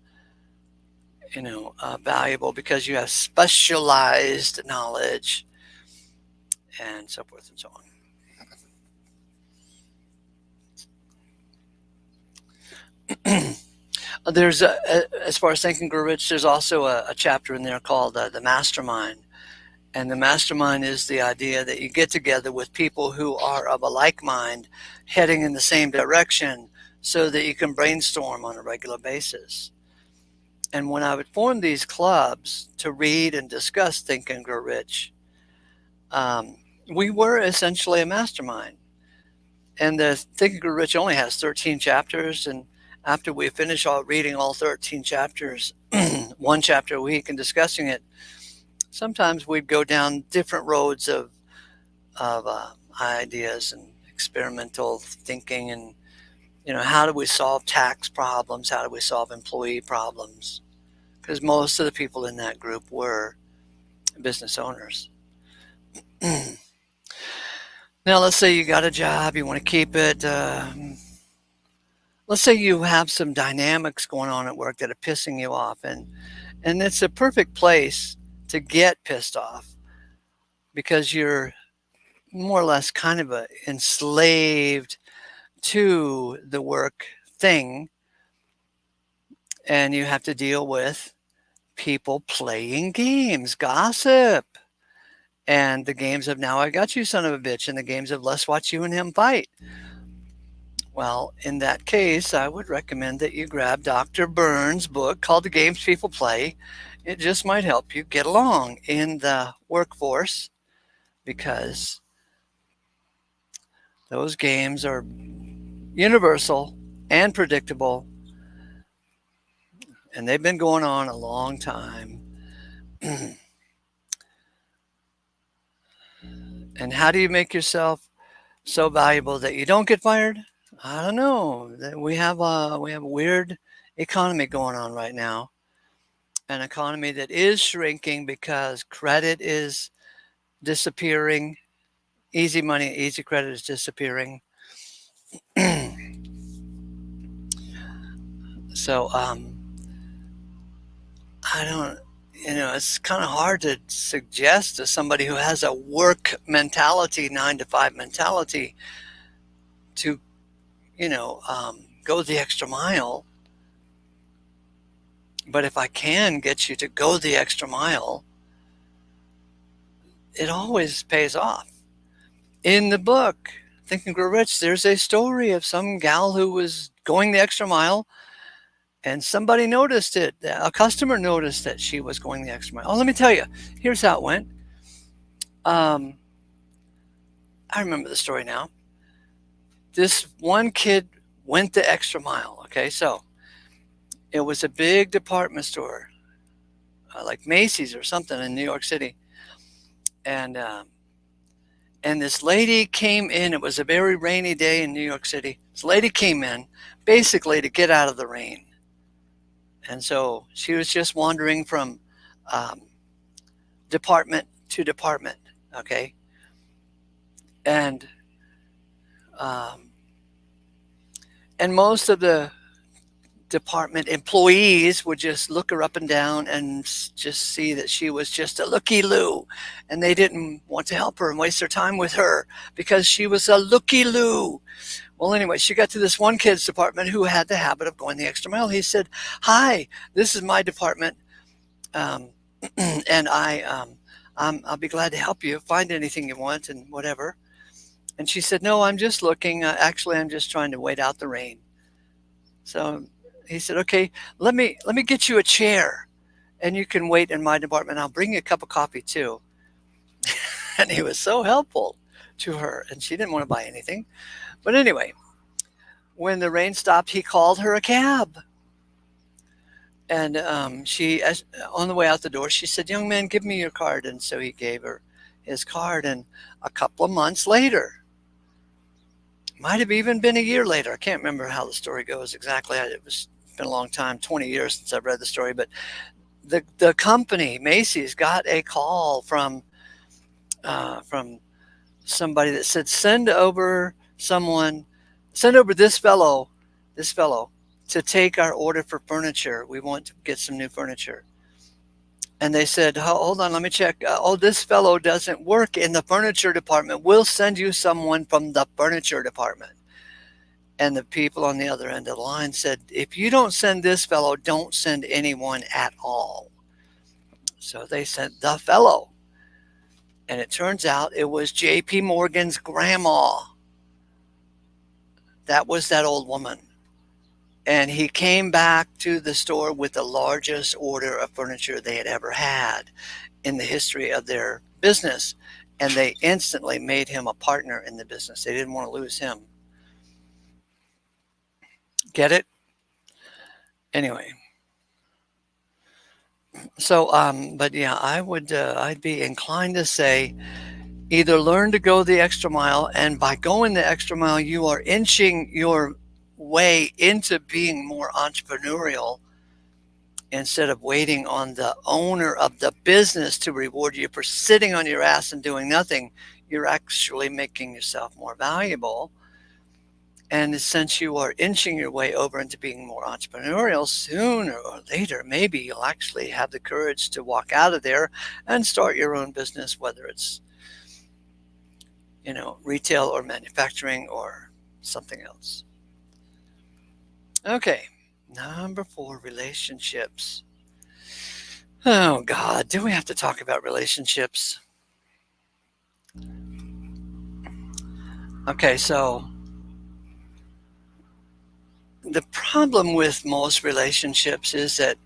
valuable because you have specialized knowledge and so forth and so on. There's as far as Think and Grow Rich, there's also a chapter in there called the Mastermind. And the mastermind is the idea that you get together with people who are of a like mind, heading in the same direction, so that you can brainstorm on a regular basis. And when I would form these clubs to read and discuss Think and Grow Rich, we were essentially a mastermind. And the Think and Grow Rich only has 13 chapters. And after we finish reading all 13 chapters, one chapter a week, and discussing it, sometimes we'd go down different roads of ideas and experimental thinking, and how do we solve tax problems? How do we solve employee problems? Because most of the people in that group were business owners. Now, let's say you got a job, you want to keep it. Let's say you have some dynamics going on at work that are pissing you off, and it's a perfect place to get pissed off, because you're more or less kind of enslaved to the work thing, and you have to deal with people playing games, gossip, and the games of now I got you, son of a bitch, and the games of let's watch you and him fight. Well, in that case, I would recommend that you grab Dr. Berne's book called The Games People Play. It just might help you get along in the workforce, because those games are universal and predictable, and they've been going on a long time. And how do you make yourself so valuable that you don't get fired? I don't know. We have a weird economy going on right now, an economy that is shrinking because credit is disappearing. Easy money, easy credit is disappearing. So I don't, it's kind of hard to suggest to somebody who has a work mentality, 9 to 5 mentality, to, go the extra mile. But if I can get you to go the extra mile, it always pays off. In the book, Think and Grow Rich, there's a story of some gal who was going the extra mile, and somebody noticed it. A customer noticed that she was going the extra mile. Oh, let me tell you, here's how it went. I remember the story now. This one kid went the extra mile. Okay, so it was a big department store, like Macy's or something in New York City. And this lady came in. It was a very rainy day in New York City. This lady came in basically to get out of the rain. And so she was just wandering from department to department, okay? And most of the department employees would just look her up and down and just see that she was just a looky-loo, and they didn't want to help her and waste their time with her because she was a looky-loo. Well, anyway, she got to this one kid's department who had the habit of going the extra mile. He said, "Hi, this is my department, and I'll be glad to help you find anything you want and whatever." And she said, "No, I'm just looking. Actually, I'm just trying to wait out the rain." So he said, "Okay, let me get you a chair, and you can wait in my department. I'll bring you a cup of coffee too." And he was so helpful to her, and she didn't want to buy anything. But anyway, when the rain stopped, he called her a cab. And she, on the way out the door, she said, "Young man, give me your card." And so he gave her his card. And a couple of months later, might have even been a year later, I can't remember how the story goes exactly. It's been a long time, 20 years since I've read the story. But the company, Macy's, got a call from somebody that said, send over this fellow to take our order for furniture. We want to get some new furniture. And they said, hold on, let me check. Oh, this fellow doesn't work in the furniture department. We'll send you someone from the furniture department. And the people on the other end of the line said, if you don't send this fellow, don't send anyone at all. So they sent the fellow. And it turns out it was J.P. Morgan's grandma. That was that old woman. And he came back to the store with the largest order of furniture they had ever had in the history of their business. And they instantly made him a partner in the business. They didn't want to lose him. Get it? Anyway. So, but yeah, I'd be inclined to say either learn to go the extra mile, and by going the extra mile, you are inching your way into being more entrepreneurial instead of waiting on the owner of the business to reward you for sitting on your ass and doing nothing. You're actually making yourself more valuable. And since you are inching your way over into being more entrepreneurial, sooner or later, maybe you'll actually have the courage to walk out of there and start your own business, whether it's, retail or manufacturing or something else. Okay, number 4, relationships. Oh, God, do we have to talk about relationships? Okay, so the problem with most relationships is that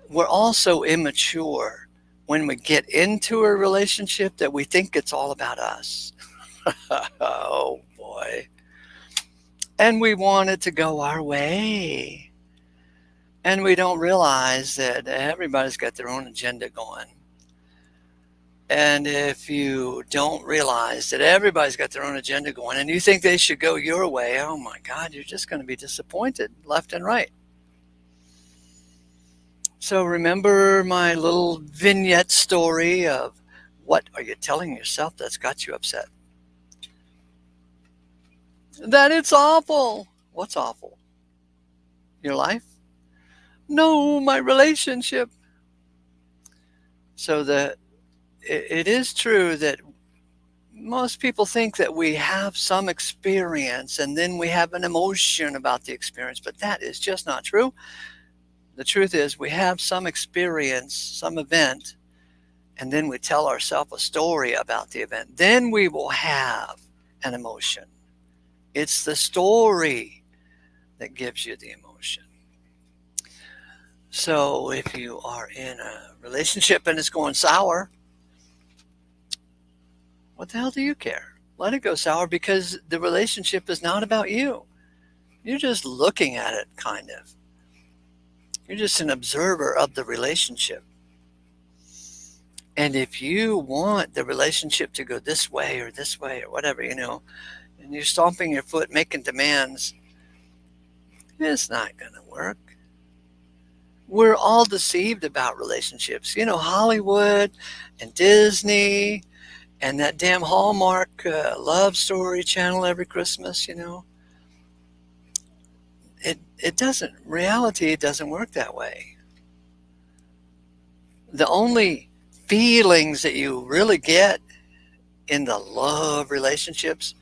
we're all so immature when we get into a relationship that we think it's all about us. Oh, boy. And we want it to go our way. And we don't realize that everybody's got their own agenda going. And if you don't realize that everybody's got their own agenda going and you think they should go your way, oh my God, you're just going to be disappointed left and right. So remember my little vignette story of what are you telling yourself that's got you upset? That it's awful. What's awful? Your life? No, my relationship. So it is true that most people think that we have some experience and then we have an emotion about the experience, but that is just not true. The truth is we have some experience, some event, and then we tell ourselves a story about the event. Then we will have an emotion. It's the story that gives you the emotion. So if you are in a relationship and it's going sour, what the hell do you care? Let it go sour, because the relationship is not about you. You're just looking at it, kind of. You're just an observer of the relationship. And if you want the relationship to go this way or whatever, and you're stomping your foot, making demands, it's not going to work. We're all deceived about relationships. Hollywood and Disney and that damn Hallmark love story channel every Christmas, reality, it doesn't work that way. The only feelings that you really get in the love relationships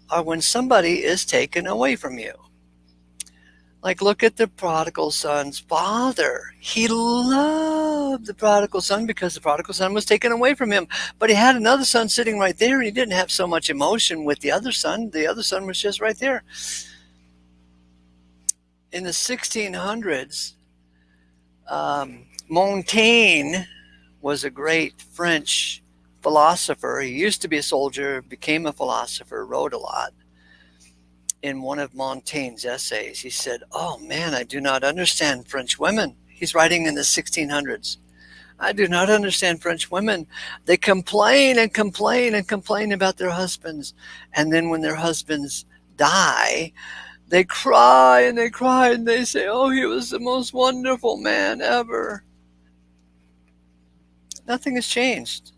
are when somebody is taken away from you. Like, look at the prodigal son's father. He loved the prodigal son because the prodigal son was taken away from him. But he had another son sitting right there, and he didn't have so much emotion with the other son. The other son was just right there. In the 1600s, Montaigne was a great French philosopher. He used to be a soldier, became a philosopher, wrote a lot. In one of Montaigne's essays, he said, "Oh man, I do not understand French women." He's writing in the 1600s. "I do not understand French women. They complain and complain and complain about their husbands. And then when their husbands die, they cry and they cry and they say, 'Oh, he was the most wonderful man ever.'" Nothing has changed.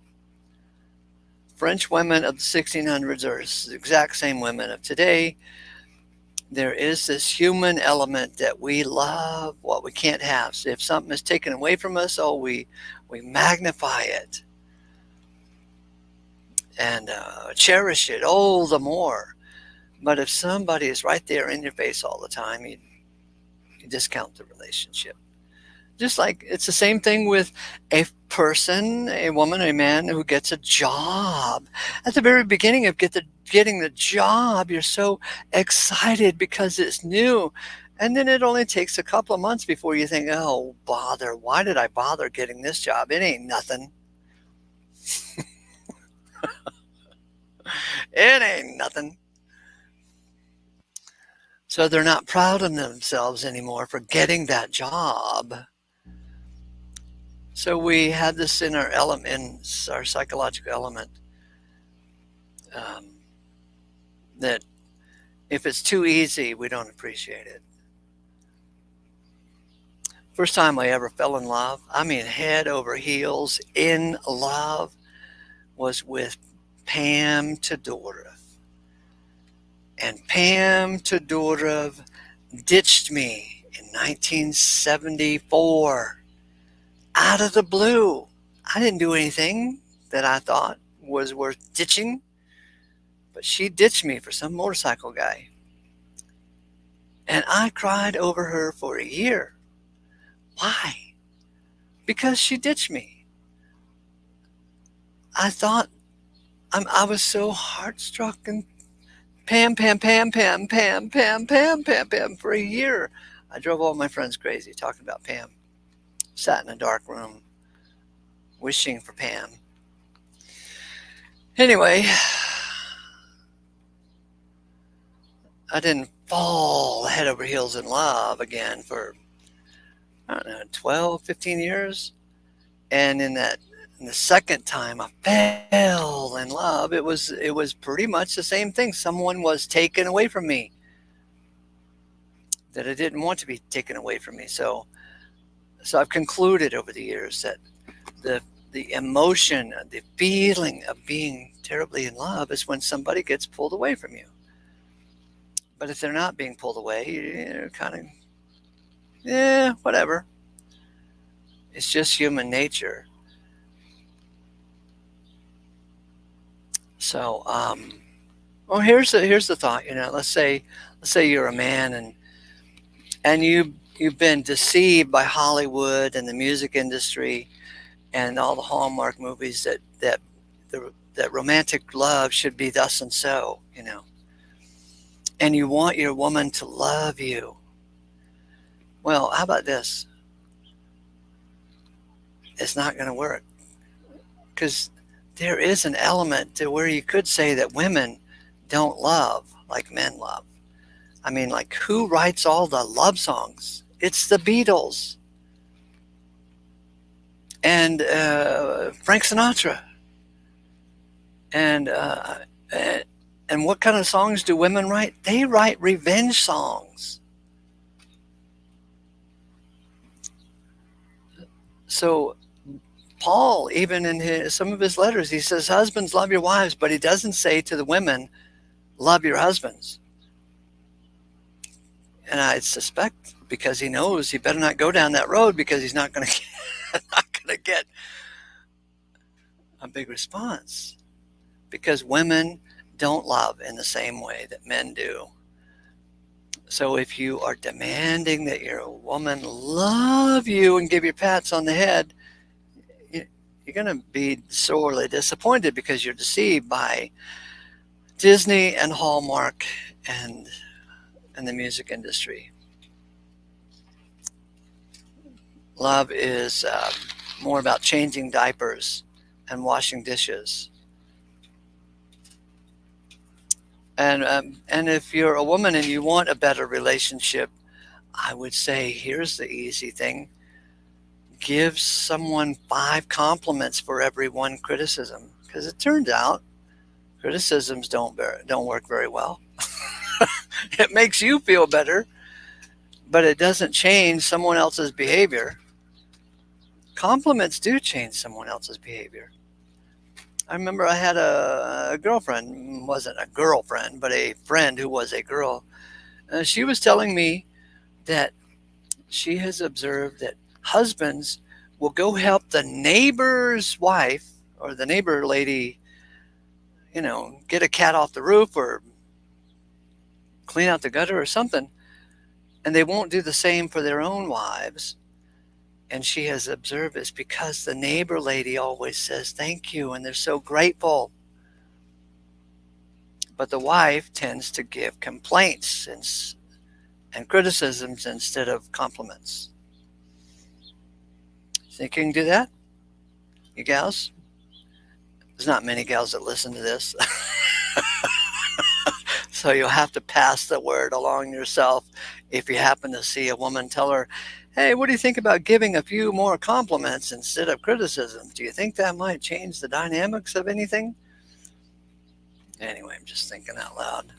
French women of the 1600s are the exact same women of today. There is this human element that we love what we can't have. So if something is taken away from us, oh, we magnify it and cherish it, oh, the more. But if somebody is right there in your face all the time, you discount the relationship. Just like it's the same thing with a person, a woman, a man who gets a job. At the very beginning of getting the job, you're so excited because it's new. And then it only takes a couple of months before you think, oh, bother, why did I bother getting this job? It ain't nothing. It ain't nothing. So they're not proud of themselves anymore for getting that job. So we have this in our element, in our psychological element, um, that if it's too easy, we don't appreciate it. First time I ever fell in love, I mean, head over heels in love, was with Pam Todorov. And Pam Todorov ditched me in 1974 out of the blue. I didn't do anything that I thought was worth ditching, but she ditched me for some motorcycle guy. And I cried over her for a year. Why? Because she ditched me. I thought I was so heartstruck and Pam, Pam, Pam, Pam, Pam, Pam, Pam, Pam, Pam for a year. I drove all my friends crazy talking about Pam. Sat in a dark room wishing for Pam. Anyway, I didn't fall head over heels in love again for, I don't know, 12, 15 years. And in the second time I fell in love, it was pretty much the same thing. Someone was taken away from me that I didn't want to be taken away from me. So I've concluded over the years that the the emotion, the feeling of being terribly in love is when somebody gets pulled away from you. But if they're not being pulled away, you're kind of, yeah, whatever. It's just human nature. So, well, here's the thought. Let's say you're a man and you've been deceived by Hollywood and the music industry and all the Hallmark movies that romantic love should be thus and so, and you want your woman to love you. Well, how about this? It's not going to work because there is an element to where you could say that women don't love like men love. I mean, like, who writes all the love songs? It's the Beatles and Frank Sinatra. And and what kind of songs do women write? They write revenge songs. So Paul, even in some of his letters, he says, "Husbands, love your wives," but he doesn't say to the women, "Love your husbands." And I suspect because he knows he better not go down that road because he's not going to get a big response. Because women don't love in the same way that men do. So if you are demanding that your woman love you and give you pats on the head, you're going to be sorely disappointed because you're deceived by Disney and Hallmark and the music industry. Love is more about changing diapers and washing dishes. And if you're a woman and you want a better relationship, I would say here's the easy thing: give someone 5 compliments for every 1 criticism, because it turns out criticisms don't work very well. It makes you feel better, but it doesn't change someone else's behavior. Compliments do change someone else's behavior. I remember I had a girlfriend, wasn't a girlfriend, but a friend who was a girl. She was telling me that she has observed that husbands will go help the neighbor's wife or the neighbor lady, get a cat off the roof or clean out the gutter or something, and they won't do the same for their own wives. And she has observed it's because the neighbor lady always says thank you and they're so grateful. But the wife tends to give complaints and criticisms instead of compliments. Think you can do that, you gals? There's not many gals that listen to this. So you'll have to pass the word along yourself. If you happen to see a woman, tell her, hey, what do you think about giving a few more compliments instead of criticisms? Do you think that might change the dynamics of anything? Anyway, I'm just thinking out loud.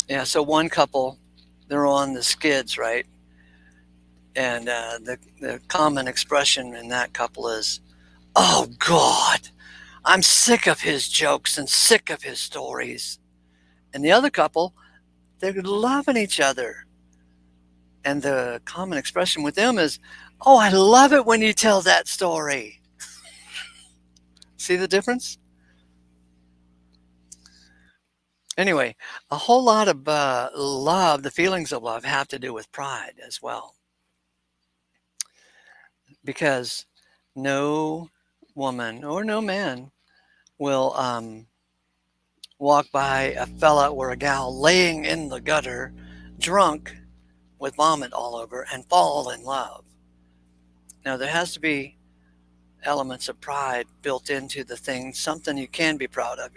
Yeah, so one couple, they're on the skids, right? And the common expression in that couple is, oh, God, I'm sick of his jokes and sick of his stories. And the other couple, they're loving each other. And the common expression with them is, oh, I love it when you tell that story. See the difference? Anyway, a whole lot of love, the feelings of love, have to do with pride as well. Because no woman or no man will walk by a fella or a gal laying in the gutter, drunk with vomit all over, and fall in love. Now, there has to be elements of pride built into the thing, something you can be proud of,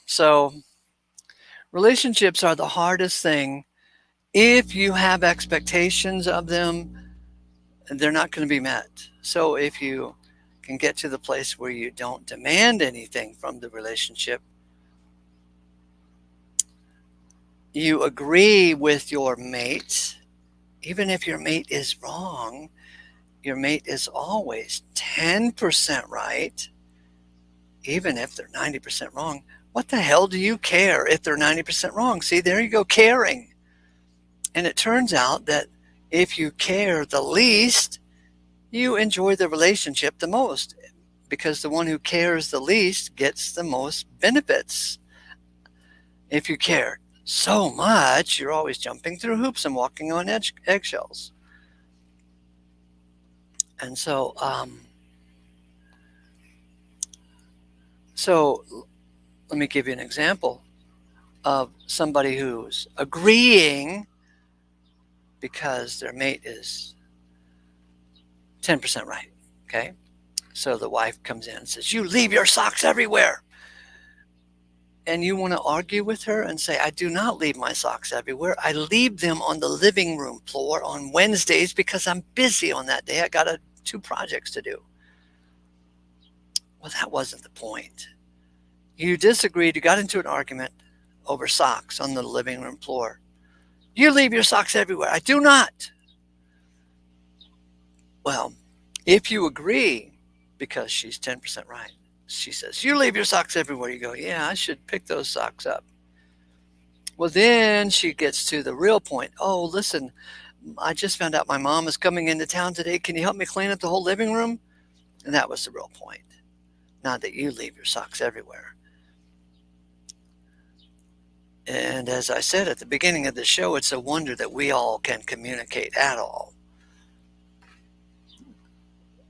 So, relationships are the hardest thing. If you have expectations of them, they're not going to be met. So, if you can get to the place where you don't demand anything from the relationship, you agree with your mate, even if your mate is wrong, your mate is always 10% right, even if they're 90% wrong. What the hell do you care if they're 90% wrong? See, there you go, caring. And it turns out that if you care the least, you enjoy the relationship the most, because the one who cares the least gets the most benefits. If you care so much, you're always jumping through hoops and walking on eggshells. And so let me give you an example of somebody who's agreeing because their mate is 10% right. Okay. So the wife comes in and says, you leave your socks everywhere. And you want to argue with her and say, I do not leave my socks everywhere. I leave them on the living room floor on Wednesdays because I'm busy on that day. I got 2 projects to do. Well, that wasn't the point. You disagreed. You got into an argument over socks on the living room floor. You leave your socks everywhere. I do not. Well, if you agree, because she's 10% right, she says, you leave your socks everywhere. You go, yeah, I should pick those socks up. Well, then she gets to the real point. Oh, listen, I just found out my mom is coming into town today. Can you help me clean up the whole living room? And that was the real point. Not that you leave your socks everywhere. And as I said at the beginning of the show, it's a wonder that we all can communicate at all.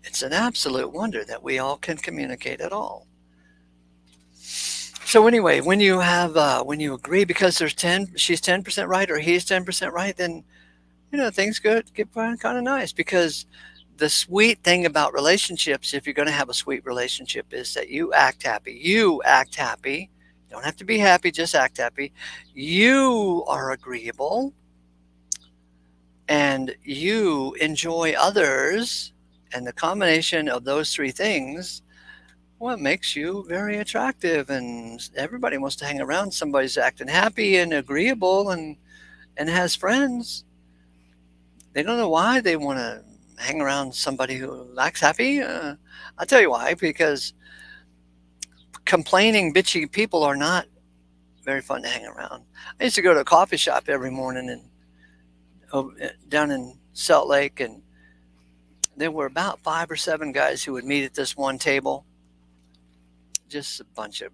It's an absolute wonder that we all can communicate at all. So anyway, when you when you agree because she's 10% right or he's 10% right, then things get kind of nice, because the sweet thing about relationships, if you're going to have a sweet relationship, is that you act happy. You act happy. You don't have to be happy, just act happy. You are agreeable, and you enjoy others, and the combination of those 3 things, well, it makes you very attractive, and everybody wants to hang around somebody's acting happy and agreeable and has friends. They don't know why they want to hang around somebody who lacks happy? I'll tell you why. Because complaining, bitchy people are not very fun to hang around. I used to go to a coffee shop every morning and down in Salt Lake, and there were about 5 or 7 guys who would meet at this one table. Just a bunch of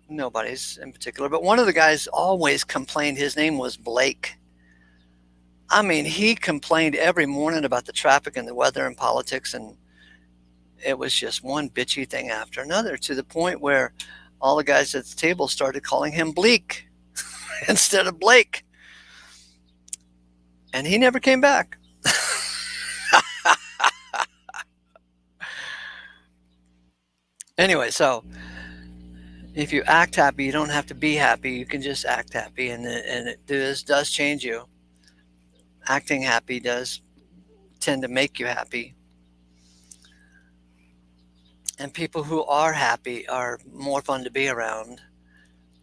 nobodies in particular, but one of the guys always complained. His name was Blake. I mean, he complained every morning about the traffic and the weather and politics, and it was just one bitchy thing after another, to the point where all the guys at the table started calling him Bleak instead of Blake. And he never came back. Anyway, so if you act happy, you don't have to be happy. You can just act happy, and does change you. Acting happy does tend to make you happy. And people who are happy are more fun to be around,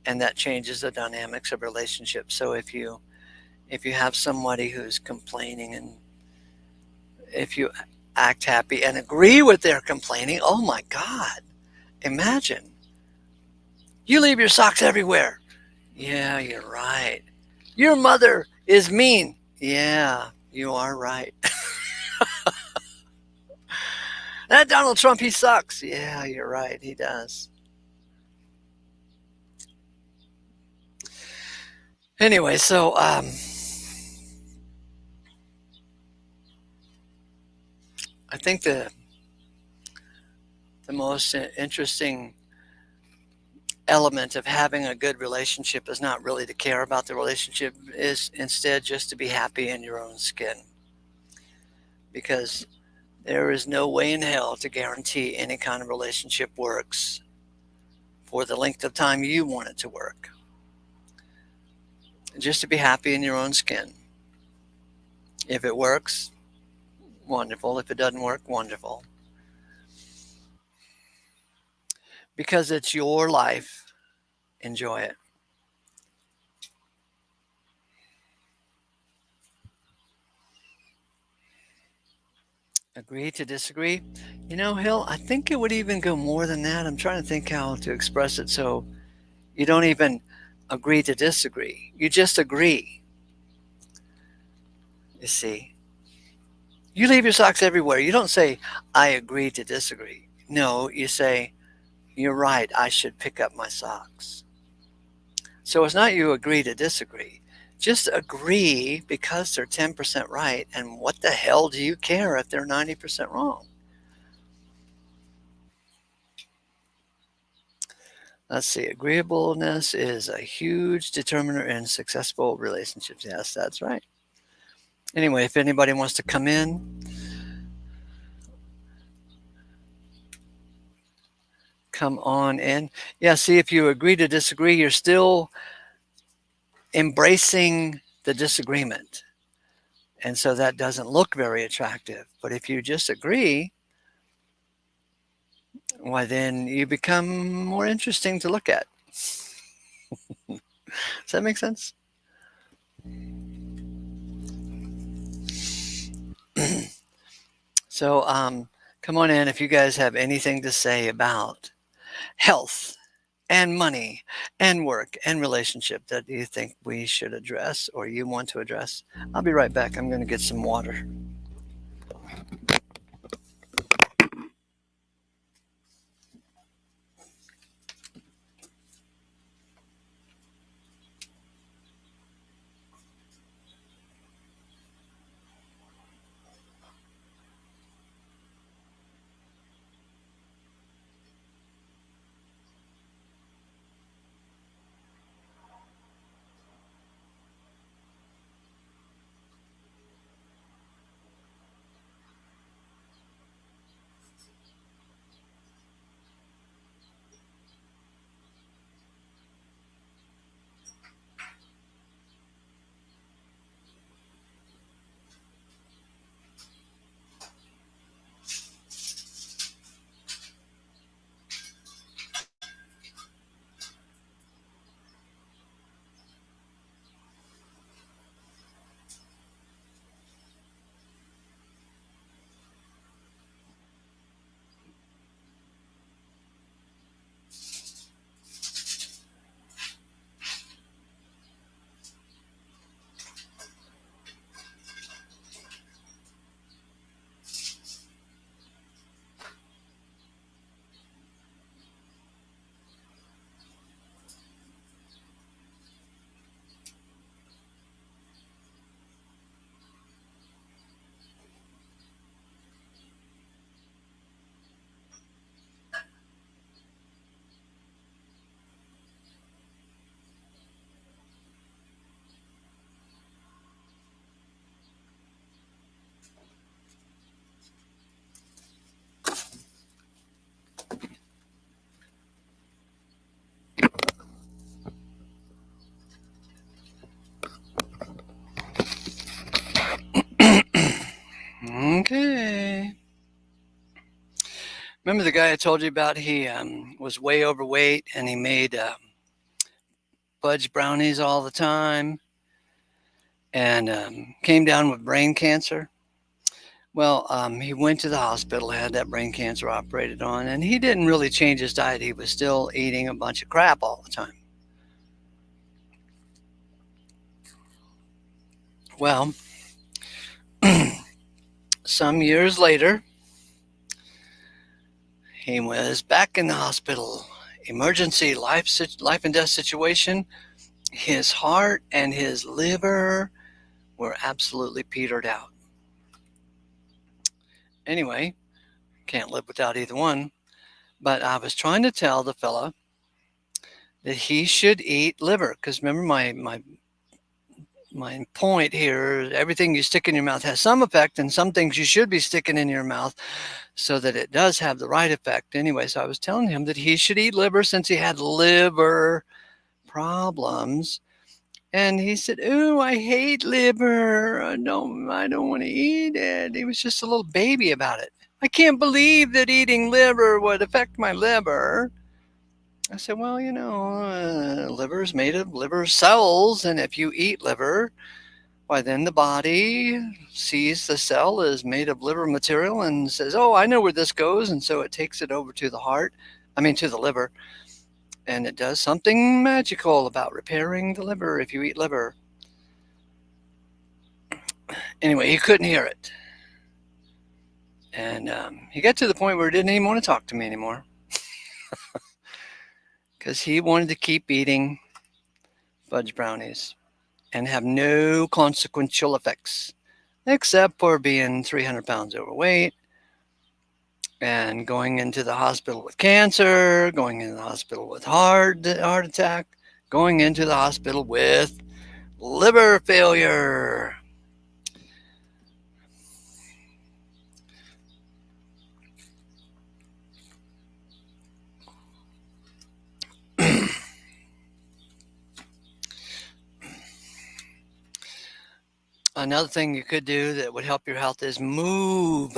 and that changes the dynamics of relationships. So if you have somebody who's complaining, and if you act happy and agree with their complaining, oh my God, imagine you leave your socks everywhere. Yeah, you're right. Your mother is mean. Yeah, you are right. That Donald Trump, he sucks. Yeah, you're right. He does. Anyway, so I think the most interesting element of having a good relationship is not really to care about the relationship, is instead just to be happy in your own skin. Because there is no way in hell to guarantee any kind of relationship works for the length of time you want it to work. Just to be happy in your own skin. If it works, wonderful. If it doesn't work, wonderful. Because it's your life, enjoy it. Agree to disagree? Hill, I think it would even go more than that. I'm trying to think how to express it so you don't even agree to disagree. You just agree. You see, you leave your socks everywhere. You don't say, I agree to disagree. No, you say, you're right, I should pick up my socks. So it's not you agree to disagree. Just agree because they're 10% right. And what the hell do you care if they're 90% wrong? Let's see. Agreeableness is a huge determiner in successful relationships. Yes, that's right. Anyway, if anybody wants to come in, come on in. Yeah, see, if you agree to disagree, you're still embracing the disagreement. And so that doesn't look very attractive. But if you just agree, why then you become more interesting to look at. Does that make sense? So come on in if you guys have anything to say about health and money and work and relationship that you think we should address or you want to address. I'll be right back. I'm going to get some water. Remember the guy I told you about? He was way overweight and he made fudge brownies all the time and came down with brain cancer. Well, he went to the hospital, had that brain cancer operated on, and he didn't really change his diet. He was still eating a bunch of crap all the time. Well, some years later, he was back in the hospital. Emergency life and death situation. His heart and his liver were absolutely petered out. Anyway, can't live without either one. But I was trying to tell the fella that he should eat liver because remember my point here, everything you stick in your mouth has some effect, and some things you should be sticking in your mouth so that it does have the right effect. Anyway, so I was telling him that he should eat liver since he had liver problems. And he said, "Oh, I hate liver. I don't want to eat it." He was just a little baby about it. I can't believe that eating liver would affect my liver. I said, well, liver is made of liver cells, and if you eat liver, why then the body sees the cell is made of liver material and says, "Oh, I know where this goes," and so it takes it over to the heart. To the liver, and it does something magical about repairing the liver if you eat liver. Anyway, he couldn't hear it, and he got to the point where he didn't even want to talk to me anymore. Because he wanted to keep eating fudge brownies and have no consequential effects, except for being 300 pounds overweight and going into the hospital with cancer, going into the hospital with heart attack, going into the hospital with liver failure. Another thing you could do that would help your health is move.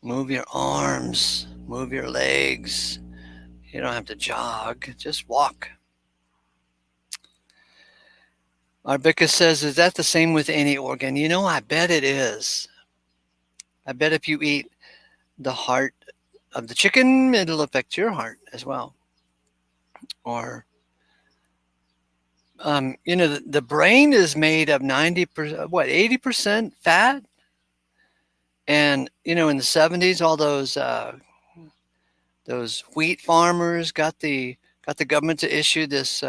Move your arms, move your legs. You don't have to jog, just walk. Arbicus says, is that the same with any organ? I bet it is. I bet if you eat the heart of the chicken, it'll affect your heart as well. Or the brain is made of 90%, 80% fat. And, in the 70s, all those wheat farmers got the government to issue this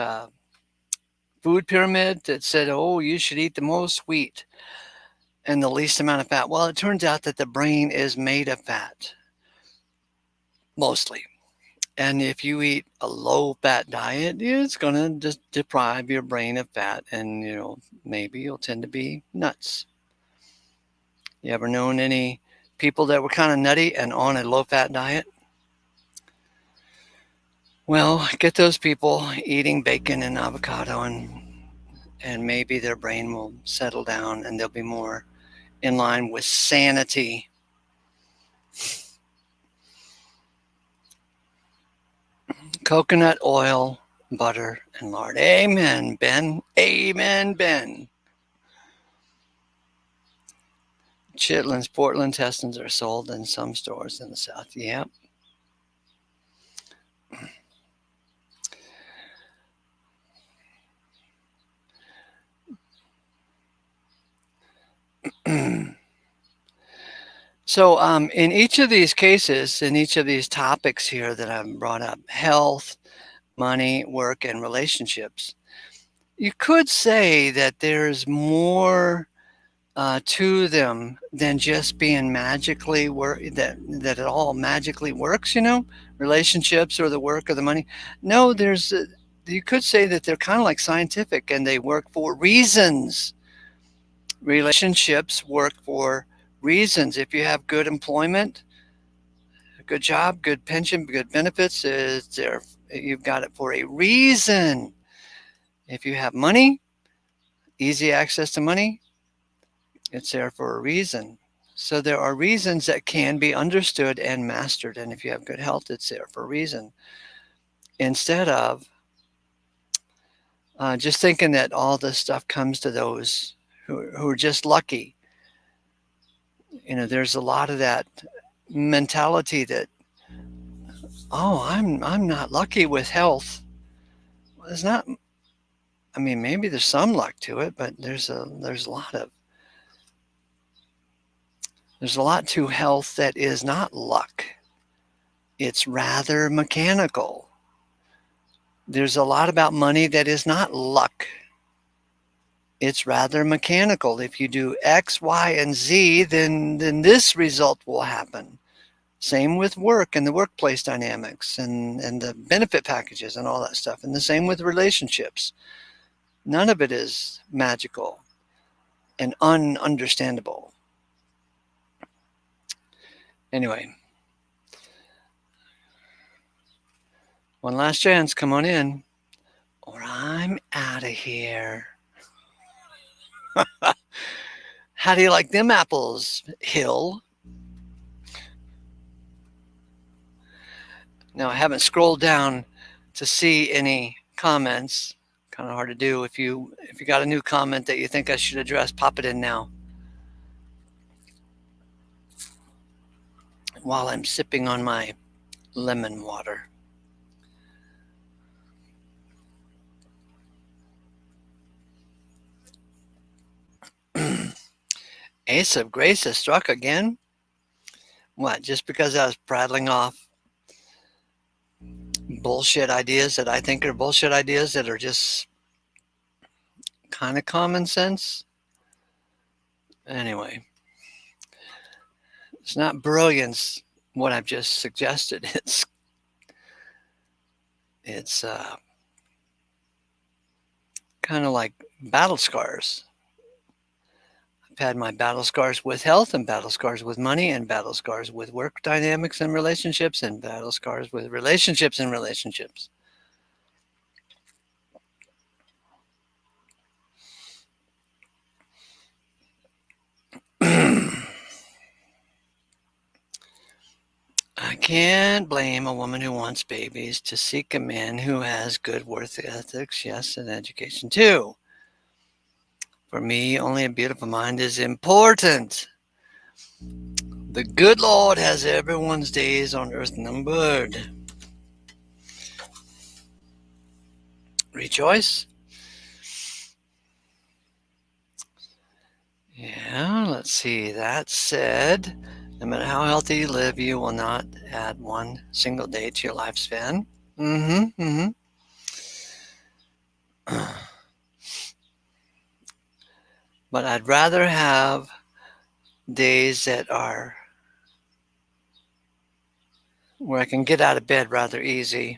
food pyramid that said, oh, you should eat the most wheat and the least amount of fat. Well, it turns out that the brain is made of fat, mostly. And if you eat a low-fat diet, it's going to just deprive your brain of fat, and maybe you'll tend to be nuts. You ever known any people that were kind of nutty and on a low-fat diet? Well, get those people eating bacon and avocado, and maybe their brain will settle down and they'll be more in line with sanity. Coconut oil, butter, and lard. Amen, Ben. Amen, Ben. Chitlins, Portland intestines are sold in some stores in the South. Yep. So in each of these cases, in each of these topics here that I've brought up, health, money, work, and relationships, you could say that there's more to them than just being magically that it all magically works, relationships or the work or the money. No, you could say that they're kind of like scientific and they work for reasons. Relationships work for reasons. If you have good employment, a good job, good pension, good benefits, you've got it for a reason. If you have money, easy access to money, it's there for a reason. So there are reasons that can be understood and mastered. And if you have good health, it's there for a reason. Instead of just thinking that all this stuff comes to those who are just lucky. There's a lot of that mentality that, oh, I'm not lucky with health. Well, it's not. I mean, maybe there's some luck to it, but there's a lot to health that is not luck. It's rather mechanical. There's a lot about money that is not luck. It's rather mechanical. If you do X, Y, and Z, then this result will happen. Same with work and the workplace dynamics and the benefit packages and all that stuff. And the same with relationships. None of it is magical and ununderstandable. Anyway, one last chance. Come on in, or I'm out of here. How do you like them apples, Hill? Now, I haven't scrolled down to see any comments. Kind of hard to do. If you got a new comment that you think I should address, pop it in now. While I'm sipping on my lemon water. Ace of Grace has struck again. What, just because I was prattling off bullshit ideas that I think are bullshit ideas that are just kind of common sense? Anyway, it's not brilliance what I've just suggested. It's kind of like battle scars. I've had my battle scars with health and battle scars with money and battle scars with work dynamics and relationships and battle scars with relationships and relationships. I can't blame a woman who wants babies to seek a man who has good work ethics, yes, and education too. For me, only a beautiful mind is important. The good Lord has everyone's days on earth numbered. Rejoice. Yeah, let's see. That said, no matter how healthy you live, you will not add one single day to your lifespan. But I'd rather have days that are where I can get out of bed rather easy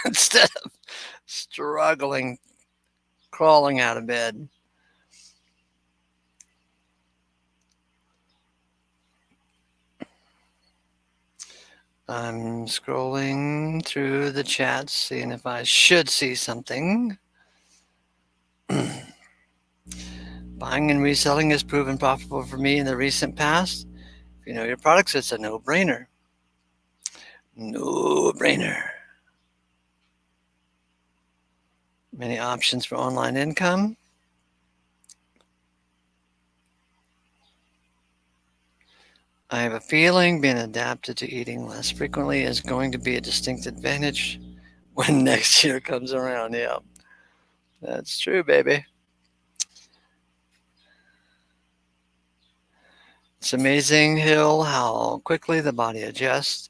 instead of struggling, crawling out of bed. I'm scrolling through the chats, seeing if I should see something. Buying and reselling has proven profitable for me in the recent past. If you know your products, it's a no-brainer. No-brainer. Many options for online income. I have a feeling being adapted to eating less frequently is going to be a distinct advantage when next year comes around. Yeah, that's true, baby. It's amazing, Hill, how quickly the body adjusts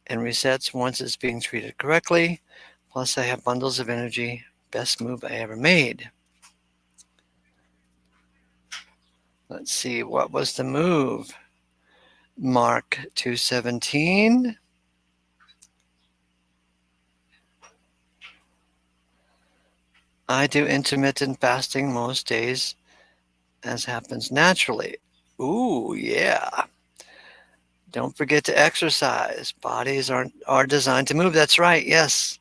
and resets once it's being treated correctly. Plus, I have bundles of energy. Best move I ever made. Let's see, what was the move? Mark 2:17. I do intermittent fasting most days, as happens naturally. Ooh, yeah. Don't forget to exercise. Bodies are designed to move. That's right. Yes.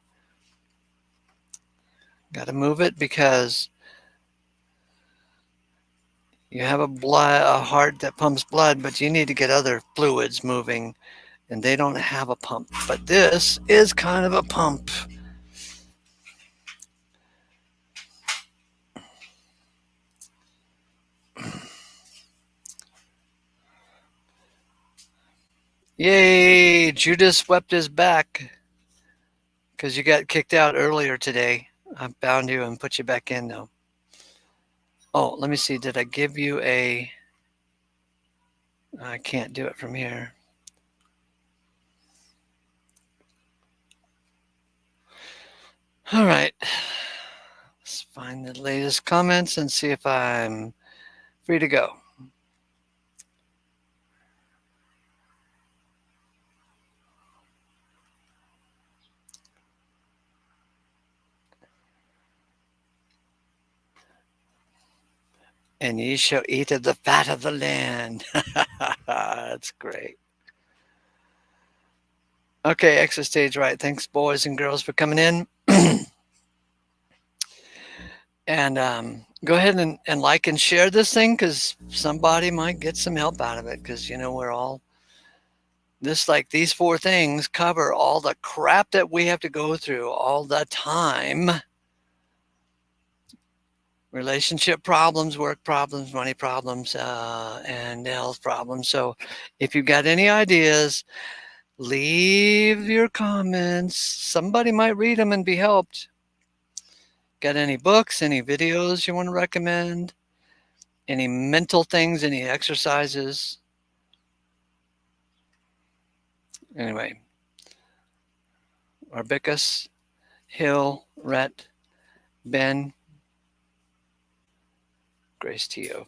Got to move it because You have a heart that pumps blood, but you need to get other fluids moving, and they don't have a pump. But this is kind of a pump. Yay! Judas wept his back because you got kicked out earlier today. I bound you and put you back in now. Oh, let me see. Did I give you a... I can't do it from here. All right. Let's find the latest comments and see if I'm free to go. And ye shall eat of the fat of the land. That's great. Okay, exit stage right. Thanks, boys and girls, for coming in. And go ahead and like and share this thing because somebody might get some help out of it. Because, you know, we're all this, like these 4 things cover all the crap that we have to go through all the time. Relationship problems, work problems, money problems, and health problems. So if you've got any ideas, leave your comments. Somebody might read them and be helped. Got any books, any videos you want to recommend? Any mental things, any exercises? Anyway, Arbicus, Hill, Rhett, Ben, Grace to you.